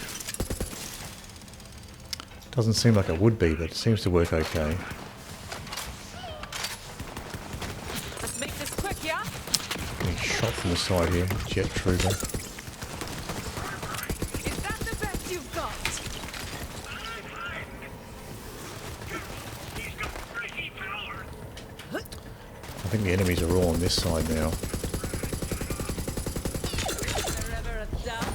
Doesn't seem like it would be, but it seems to work okay. Let's make this quick, yeah? Getting shot from the side here, jet trooper. Is that the best you've got? I think the enemies are all on this side now. Is there ever a doubt?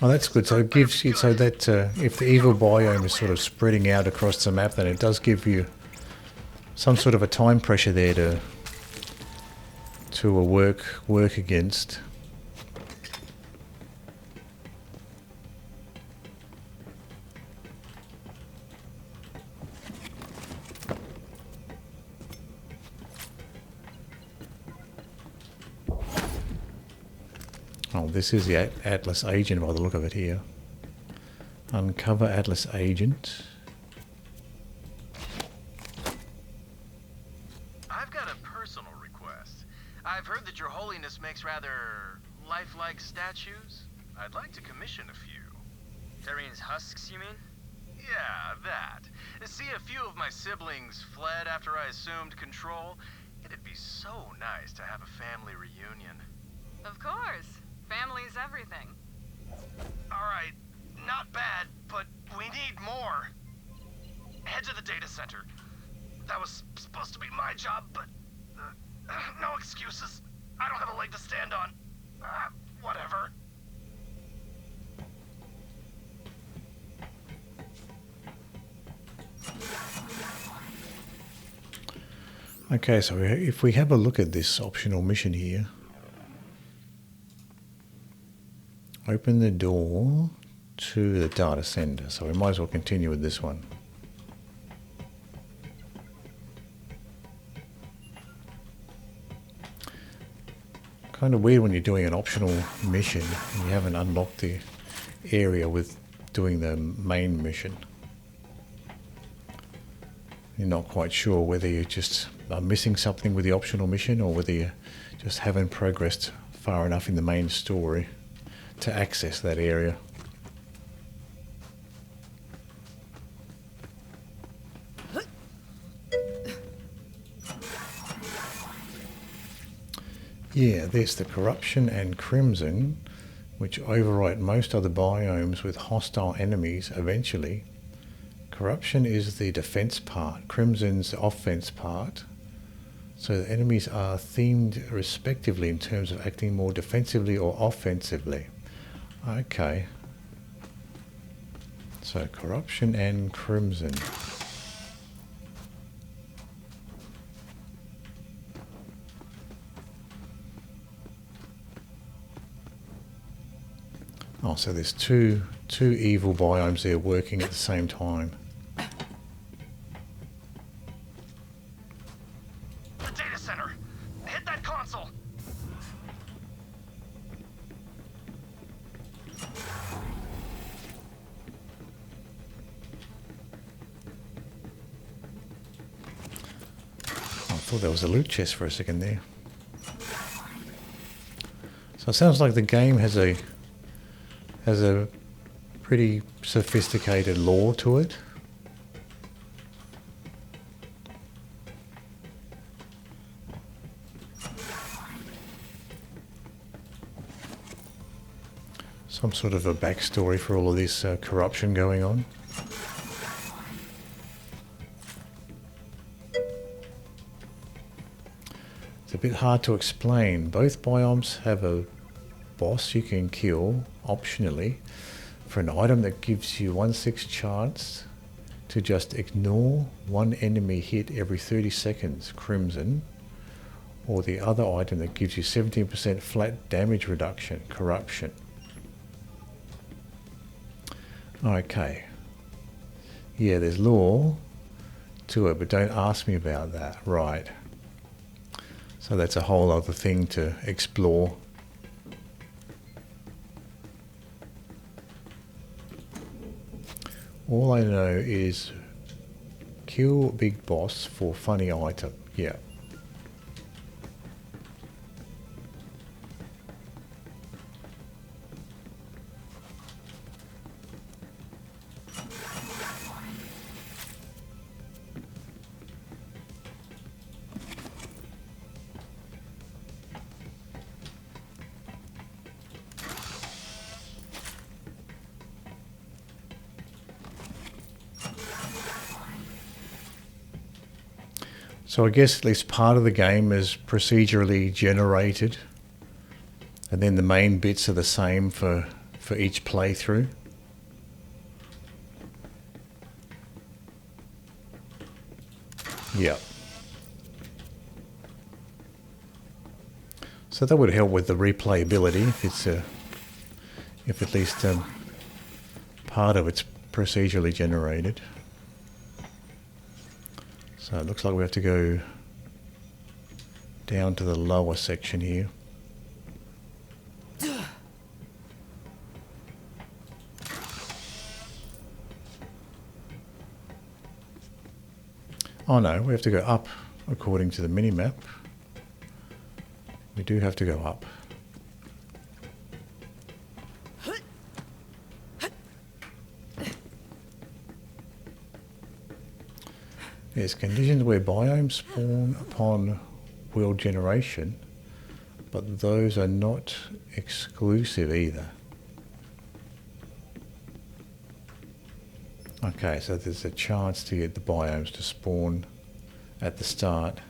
Oh, that's good. So it gives you, so that if the evil biome is sort of spreading out across the map, then it does give you some sort of a time pressure there to work against. Oh, this is the Atlas agent by the look of it here. Uncover Atlas agent. I've got a personal request. I've heard that Your Holiness makes rather lifelike statues. I'd like to commission a few. Tarian's husks, you mean? Yeah, that. See, a few of my siblings fled after I assumed control. It'd be so nice to have a family reunion. Of course. Family's everything. Alright, not bad, but we need more. Head to the data center. That was supposed to be my job, but no excuses. I don't have a leg to stand on. Whatever. Okay, so if we have a look at this optional mission here. Open the door to the data center. So we might as well continue with this one. Kind of weird when you're doing an optional mission and you haven't unlocked the area with doing the main mission. You're not quite sure whether you just are missing something with the optional mission or whether you just haven't progressed far enough in the main story to access that area. Yeah, there's the corruption and crimson, which overwrite most other biomes with hostile enemies eventually. Corruption is the defense part, crimson's the offense part. So the enemies are themed respectively in terms of acting more defensively or offensively. Okay. So corruption and crimson. Oh, so there's two evil biomes there working at the same time. The data center. Hit that console. I thought there was a loot chest for a second there. So it sounds like the game has a pretty sophisticated lore to it. some sort of a backstory for all of this corruption going on. It's a bit hard to explain. Both biomes have a boss you can kill optionally for an item that gives you 1/6 chance to just ignore one enemy hit every 30 seconds, Crimson, or the other item that gives you 17% flat damage reduction, Corruption. Okay. Yeah, there's lore to it, but don't ask me about that. Right. So that's a whole other thing to explore. All I know is kill big boss for funny item. Yeah. So I guess at least part of the game is procedurally generated, and then the main bits are the same for each playthrough. Yeah. So that would help with the replayability if at least part of it's procedurally generated. So it looks like we have to go down to the lower section here. Oh no, we have to go up according to the minimap. We do have to go up. There's conditions where biomes spawn upon world generation, but those are not exclusive either. Okay, so there's a chance to get the biomes to spawn at the start.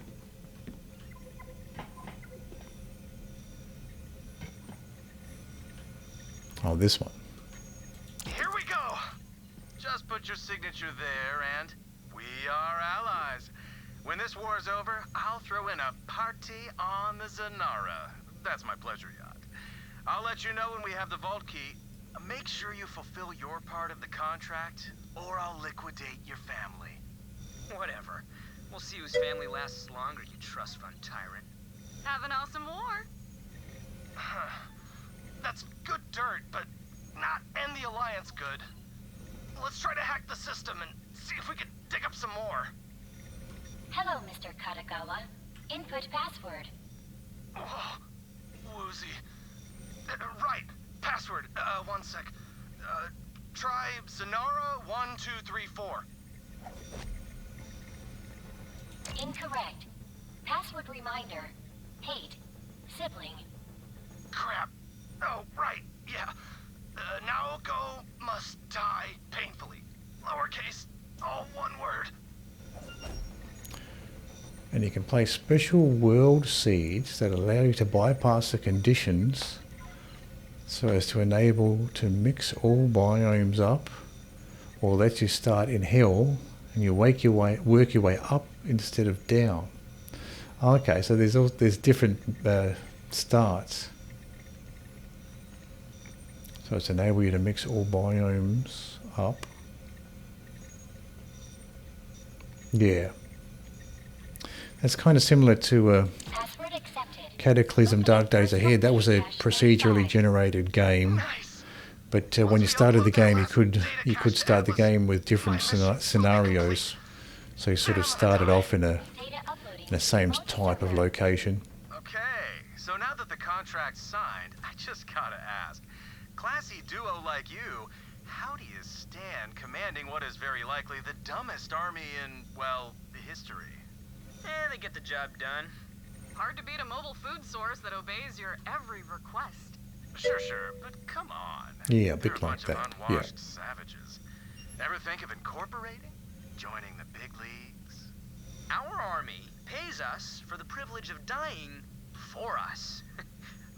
Oh, this one. Here we go! Just put your signature there and we are allies. When this war is over, I'll throw in a party on the Zanara. That's my pleasure yacht. I'll let you know when we have the vault key. Make sure you fulfill your part of the contract, or I'll liquidate your family. Whatever. We'll see whose family lasts longer, you trust fund tyrant. Have an awesome war. That's good dirt, but not end the Alliance good. Let's try to hack the system and see if we can dig up some more. Hello, Mr. Katagawa. Input password. Oh, woozy. Right. Password. One sec. Try Zanara 1234. Incorrect. Password reminder. Hate. Sibling. Crap. Oh, right. Yeah. Naoko must die painfully. Lowercase. All one word. And you can place special world seeds that allow you to bypass the conditions so as to enable to mix all biomes up, or let you start in hell and you work your way up instead of down. Okay, so there's different starts. So it's enable you to mix all biomes up. Yeah. That's kind of similar to Cataclysm Dark Days Ahead. That was a procedurally generated game, but when you started the game, you could start the game with different scenarios. So you sort of started off in a same type of location. Okay, so now that the contract's signed, I just gotta ask, classy duo like you, how do you stand commanding what is very likely the dumbest army in, well, history? They get the job done. Hard to beat a mobile food source that obeys your every request. Sure, but come on. Yeah, a They're bit like bunch that. of Yeah. unwashed savages. Ever think of incorporating? Joining the big leagues? Our army pays us for the privilege of dying for us.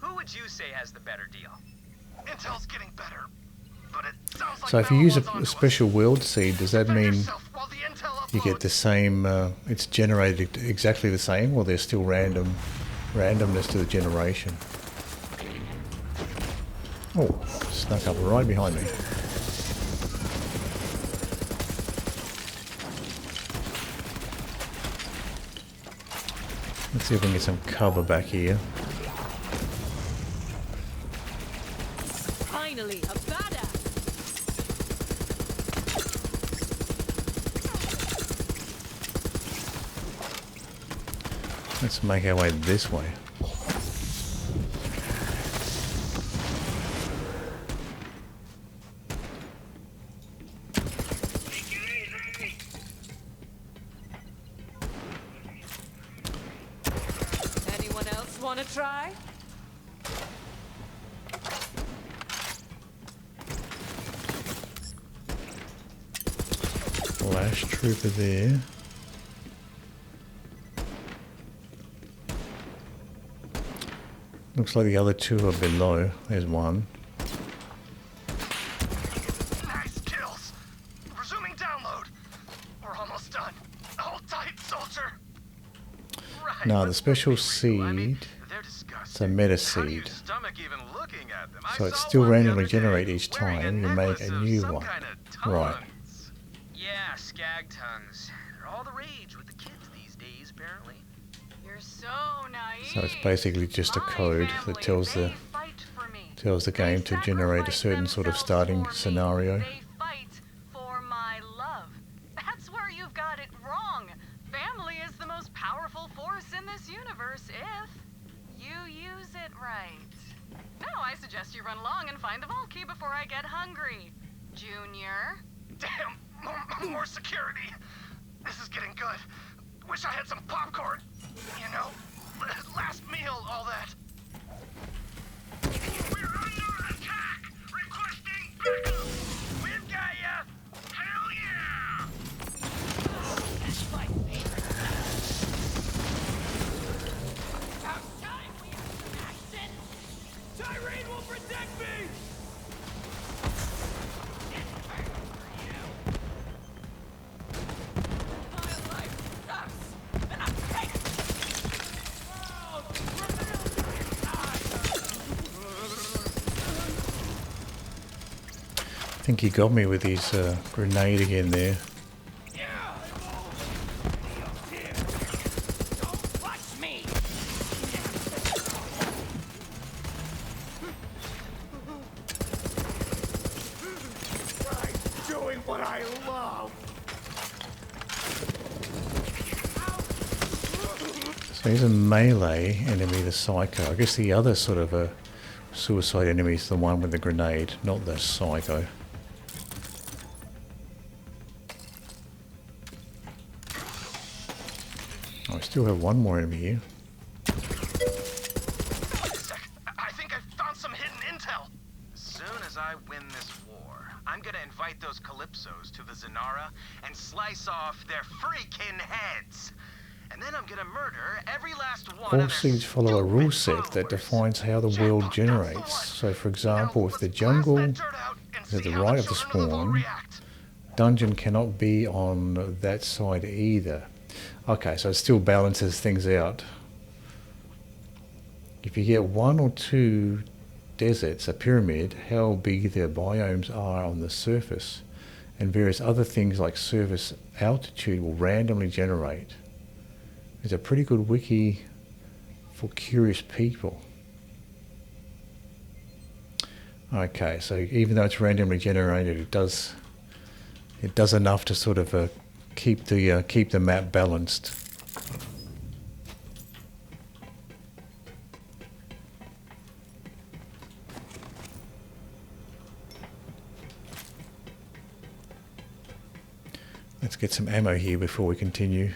Who would you say has the better deal? Intel's getting better, but it sounds like So if you use Bella a wants special onto us. world seed, does that Defend mean yourself while the intel you get uploads. the same, it's generated exactly the same, or there's still randomness to the generation? Oh, snuck up right behind me. Let's see if we can get some cover back here. Finally, a badass. Let's make our way this way. Anyone else want to try? Flash trooper there. Looks like the other two are below. There's one. Nice kills. Resuming download. We're almost done. Hold tight, soldier. Right. Now the let's special be real. I mean, seed, they're it's a disgusting. meta How do you seed. stomach even looking at them? So I it's saw still one the randomly other day generate each wearing time you make necklace a of new some one. kind of Right. tongues. Yeah, skag tongues. They're all the rage with the kids these days, apparently. You're so naive. So it's basically just a My code family, that tells they the fight for me. game They to generate a sacrifice certain sort of themselves starting for me. scenario. They fight for my love. That's where you've got it wrong. Family is the most powerful force in this universe if you use it right. No, I suggest you run along and find the vault key before I get hungry. Junior? Damn, more security. This is getting good. Wish I had some popcorn. You know, last meal, all that. We're under attack. Requesting backup. We've got ya. Hell yeah. That's my favorite. About time we have some action. Tyrene will protect me! My life sucks, and I'm sick. I think he got me with his grenade again there. Don't watch me. I'm doing what I love! So he's a melee enemy, the Psycho. I guess the other sort of a suicide enemy is the one with the grenade, not the Psycho. Oh, I still have one more enemy here. Wait a sec. I think I found some hidden intel. As soon as I win this war, I'm gonna invite those Calypsos to the Zanara and slice off their freaking heads. And then I'm gonna murder every last one All of their seeds follow a rule set stupid that followers. defines how the Jackpot, world that's generates. the one. So for example, Now, if the let's blast jungle that dirt out and is at see the how right of the children of the vote spawn, react. dungeon cannot be on that side either. Okay, so it still balances things out. If you get one or two deserts, a pyramid, how big their biomes are on the surface, and various other things like surface altitude will randomly generate. It's a pretty good wiki for curious people. Okay, so even though it's randomly generated, it does enough to sort of keep the map balanced. Let's get some ammo here before we continue.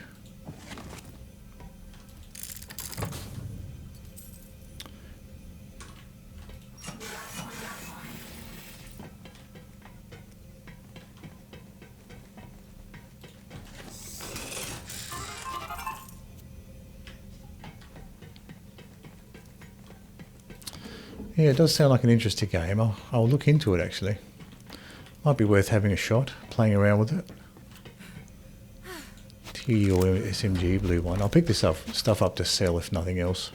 Yeah, it does sound like an interesting game. I'll look into it actually. Might be worth having a shot, playing around with it. TD or SMG blue one. I'll pick this stuff up to sell if nothing else.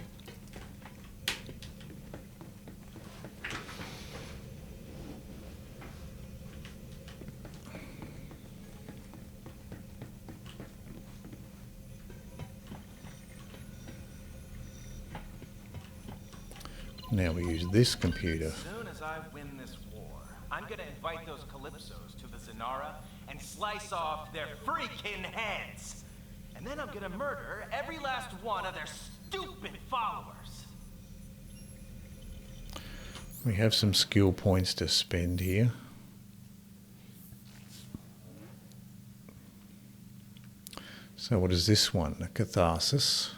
Now we use this computer. As soon as I win this war, I'm gonna invite those Calypsos to the Zanara and slice off their freaking heads. And then I'm gonna murder every last one of their stupid followers. We have some skill points to spend here. So what is this one? A catharsis.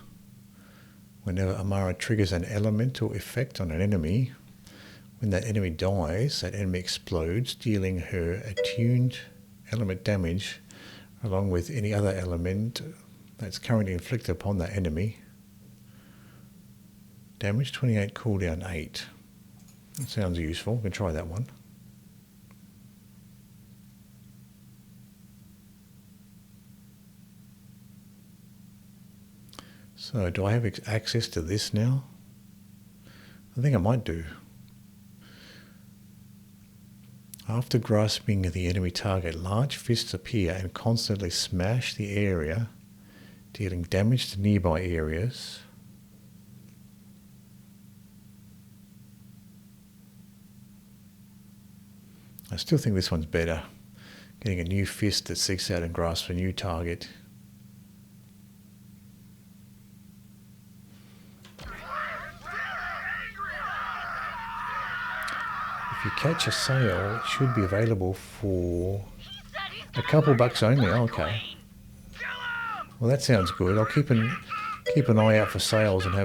Whenever Amara triggers an elemental effect on an enemy, when that enemy dies, that enemy explodes, dealing her attuned element damage along with any other element that's currently inflicted upon that enemy. Damage 28, cooldown 8. That sounds useful. We can try that one. So do I have access to this now? I think I might do. After grasping the enemy target, large fists appear and constantly smash the area, dealing damage to nearby areas. I still think this one's better. Getting a new fist that seeks out and grasps a new target. If you catch a sale, it should be available for a couple bucks only. Okay. Well, that sounds good. I'll keep an eye out for sales and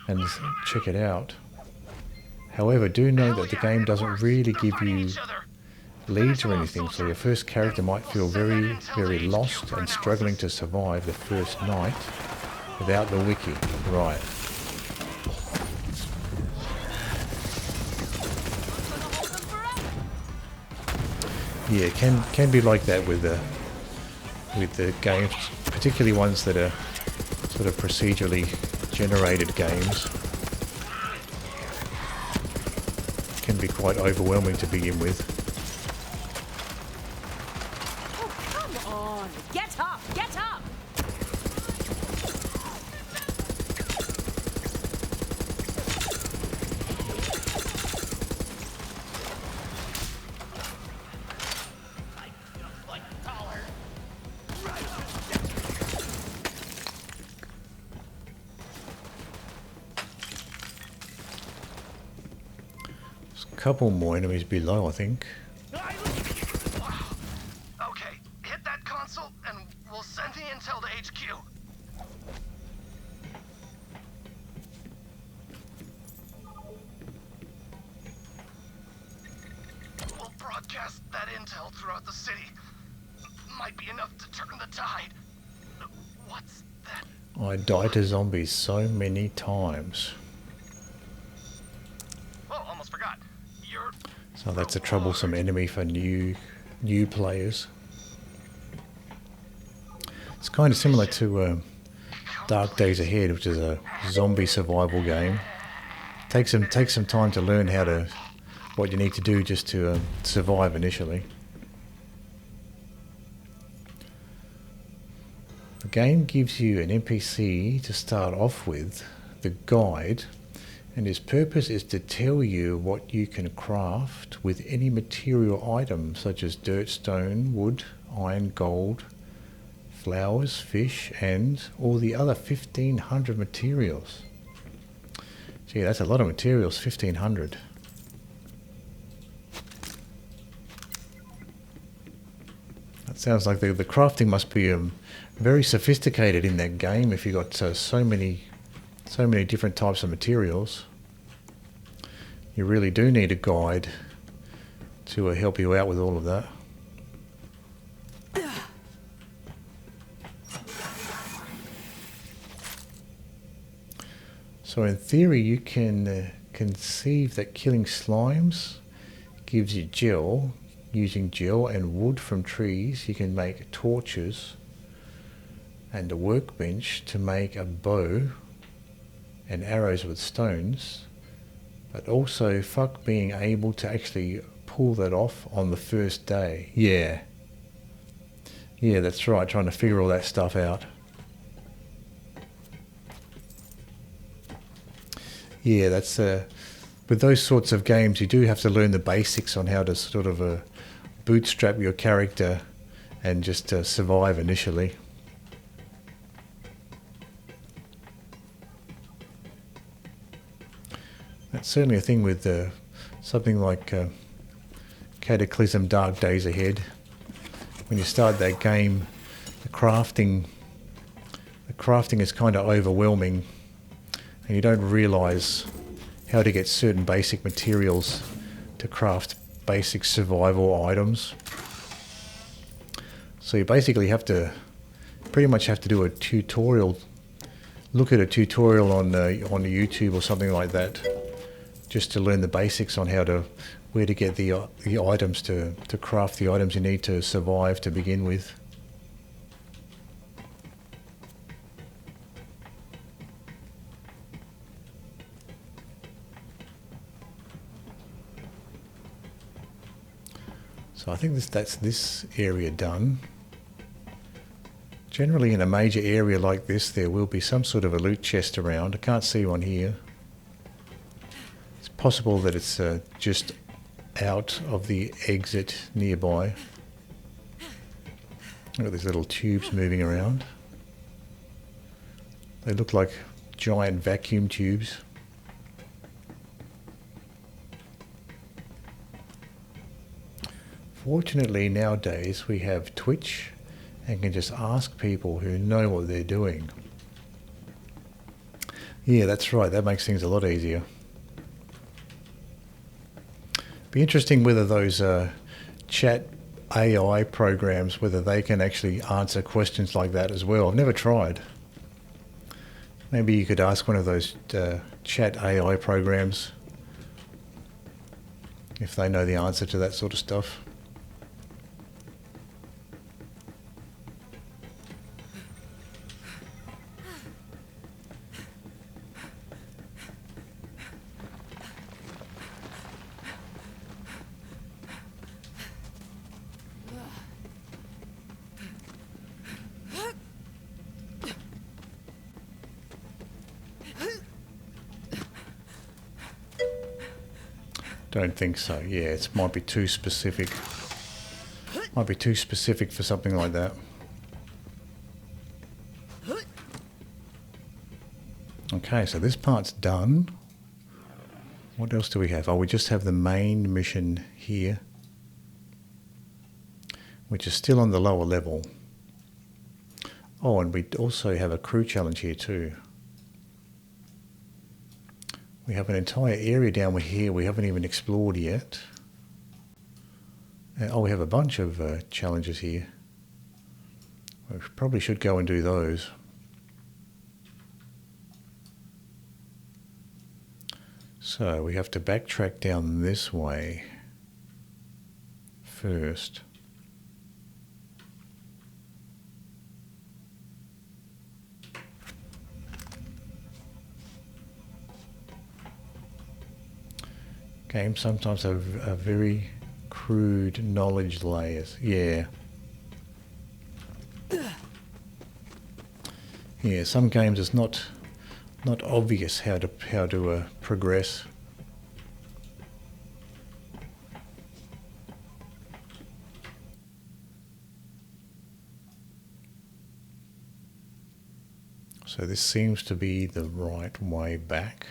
and check it out. However, do know that the game doesn't really give you leads or anything, so your first character might feel very, very lost and struggling to survive the first night without the wiki. Right. Yeah, it can be like that with the games, particularly ones that are sort of procedurally generated games. It can be quite overwhelming to begin with. Oh, come on! Get up! Get up! Couple more enemies below, I think. Okay, hit that console and we'll send the intel to HQ. We'll broadcast that intel throughout the city. Might be enough to turn the tide. What's that? I died to zombies so many times. Oh, almost forgot. So that's a troublesome enemy for new players. It's kind of similar to Dark Days Ahead, which is a zombie survival game. Takes some time to learn what you need to do just to survive initially. The game gives you an NPC to start off with, the guide, and his purpose is to tell you what you can craft with any material item such as dirt, stone, wood, iron, gold, flowers, fish, and all the other 1,500 materials. Gee, that's a lot of materials, 1,500. That sounds like the crafting must be very sophisticated in that game if you've got so many different types of materials. You really do need a guide to help you out with all of that. So in theory you can conceive that killing slimes gives you gel. Using gel and wood from trees, you can make torches and a workbench to make a bow and arrows with stones. But also, fuck being able to actually pull that off on the first day. Yeah. Yeah, that's right, trying to figure all that stuff out. Yeah, that's with those sorts of games, you do have to learn the basics on how to sort of bootstrap your character and just survive initially. That's certainly a thing with something like Cataclysm Dark Days Ahead. When you start that game, the crafting is kind of overwhelming, and you don't realise how to get certain basic materials to craft basic survival items. So you basically pretty much have to do a tutorial, look at a tutorial on YouTube or something like that, just to learn the basics on where to get the items to craft the items you need to survive to begin with. So I think that's this area done. Generally in a major area like this there will be some sort of a loot chest around. I can't see one here. It's possible that it's just out of the exit nearby. Look at these little tubes moving around. They look like giant vacuum tubes. Fortunately nowadays we have Twitch and can just ask people who know what they're doing. Yeah, that's right, that makes things a lot easier. Be interesting whether those chat AI programs, whether they can actually answer questions like that as well. I've never tried. Maybe you could ask one of those chat AI programs if they know the answer to that sort of stuff. Don't think so. Yeah, it might be too specific. Might be too specific for something like that. Okay, so this part's done. What else do we have? Oh, we just have the main mission here, which is still on the lower level. Oh, and we also have a crew challenge here too. We have an entire area down here we haven't even explored yet. Oh, we have a bunch of challenges here. We probably should go and do those. So we have to backtrack down this way first. Games sometimes have very crude knowledge layers. Yeah. Yeah, some games it's not obvious how to progress. So this seems to be the right way back.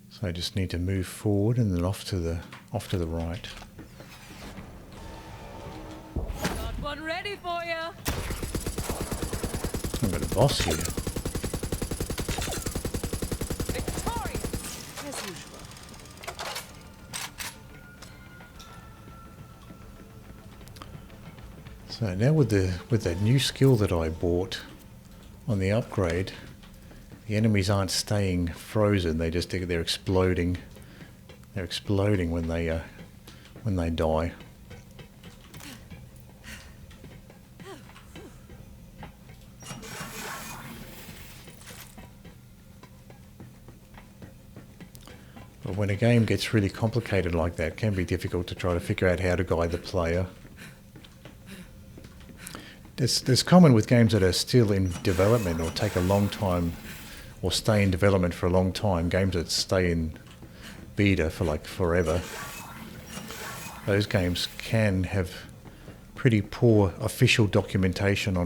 So I just need to move forward and then off to the right. Got one ready for you. I've got a boss here. Victorious, as usual. So now with that new skill that I bought on the upgrade, the enemies aren't staying frozen. They're exploding. They're exploding when they die. But when a game gets really complicated like that, it can be difficult to try to figure out how to guide the player. It's common with games that are still in development or take a long time or stay in development for a long time. Games that stay in beta for like forever. Those games can have pretty poor official documentation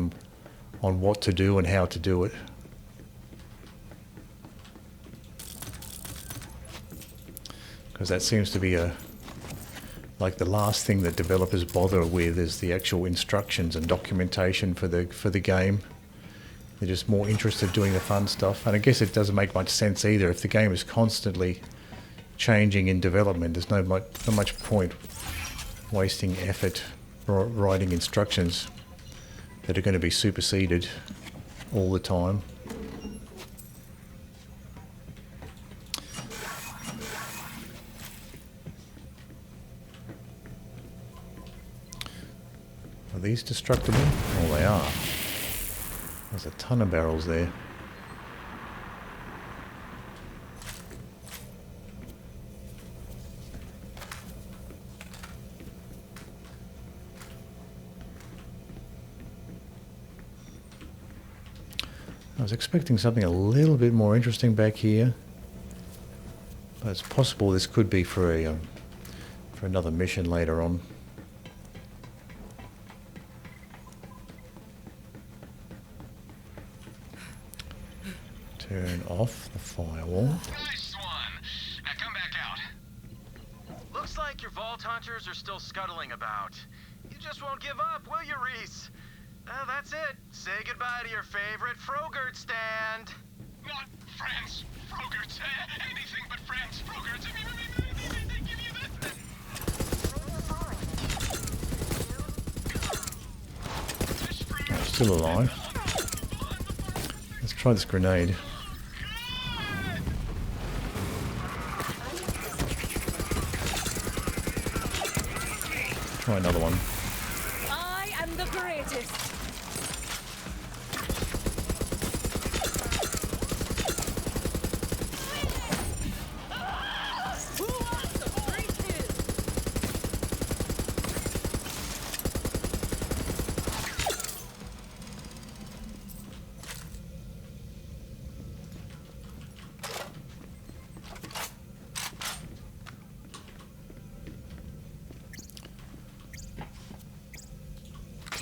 on what to do and how to do it. Because that seems to be like the last thing that developers bother with is the actual instructions and documentation for the game. They're just more interested doing the fun stuff. And I guess it doesn't make much sense either. If the game is constantly changing in development, there's not much point wasting effort writing instructions that are going to be superseded all the time. Are these destructible? Oh, they are. There's a ton of barrels there. I was expecting something a little bit more interesting back here, but it's possible this could be for another mission later on. Turn off the firewall. Nice one. Now come back out. Looks like your vault hunters are still scuttling about. You just won't give up, will you, Reese? That's it. Say goodbye to your favorite Frogurt stand. Not friends, Frogerts, anything but friends, Frogerts. I mean, give you that. Still alive. Let's try this grenade. Try another one. I am the greatest. Who wants the free kill?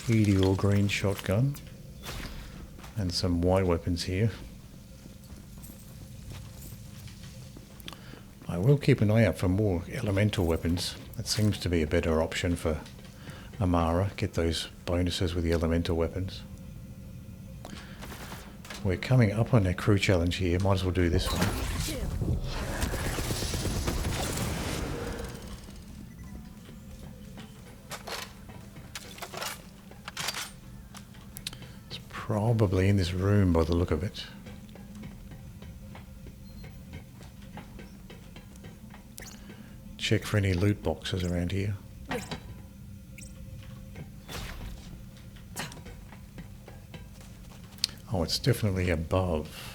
Medial green shotgun and some white weapons here. I will keep an eye out for more elemental weapons. That seems to be a better option for Amara. Get those bonuses with the elemental weapons. We're coming up on our crew challenge here. Might as well do this one. Probably in this room by the look of it. Check for any loot boxes around here. Oh, it's definitely above.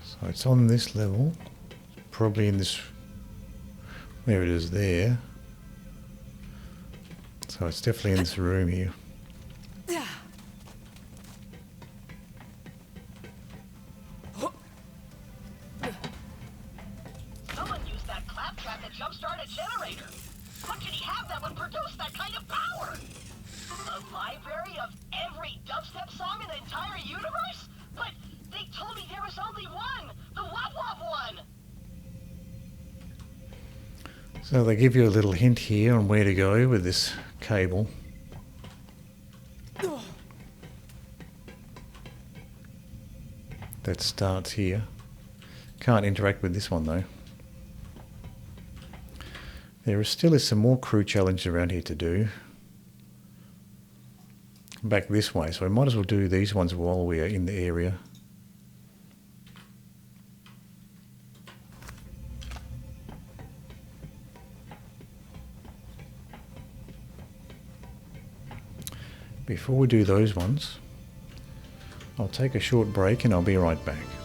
So it's on this level, probably in this, there it is there. So it's definitely in this room here. Someone used that claptrap to jumpstart a generator. How can he have that one produce that kind of power? A library of every dubstep song in the entire universe? But they told me there was only one, the Wop Wop one. So they give you a little hint here on where to go with this cable. that starts here. Can't interact with this one though. There still is some more crew challenges around here to do. Back this way, so we might as well do these ones while we are in the area. Before we do those ones, I'll take a short break and I'll be right back.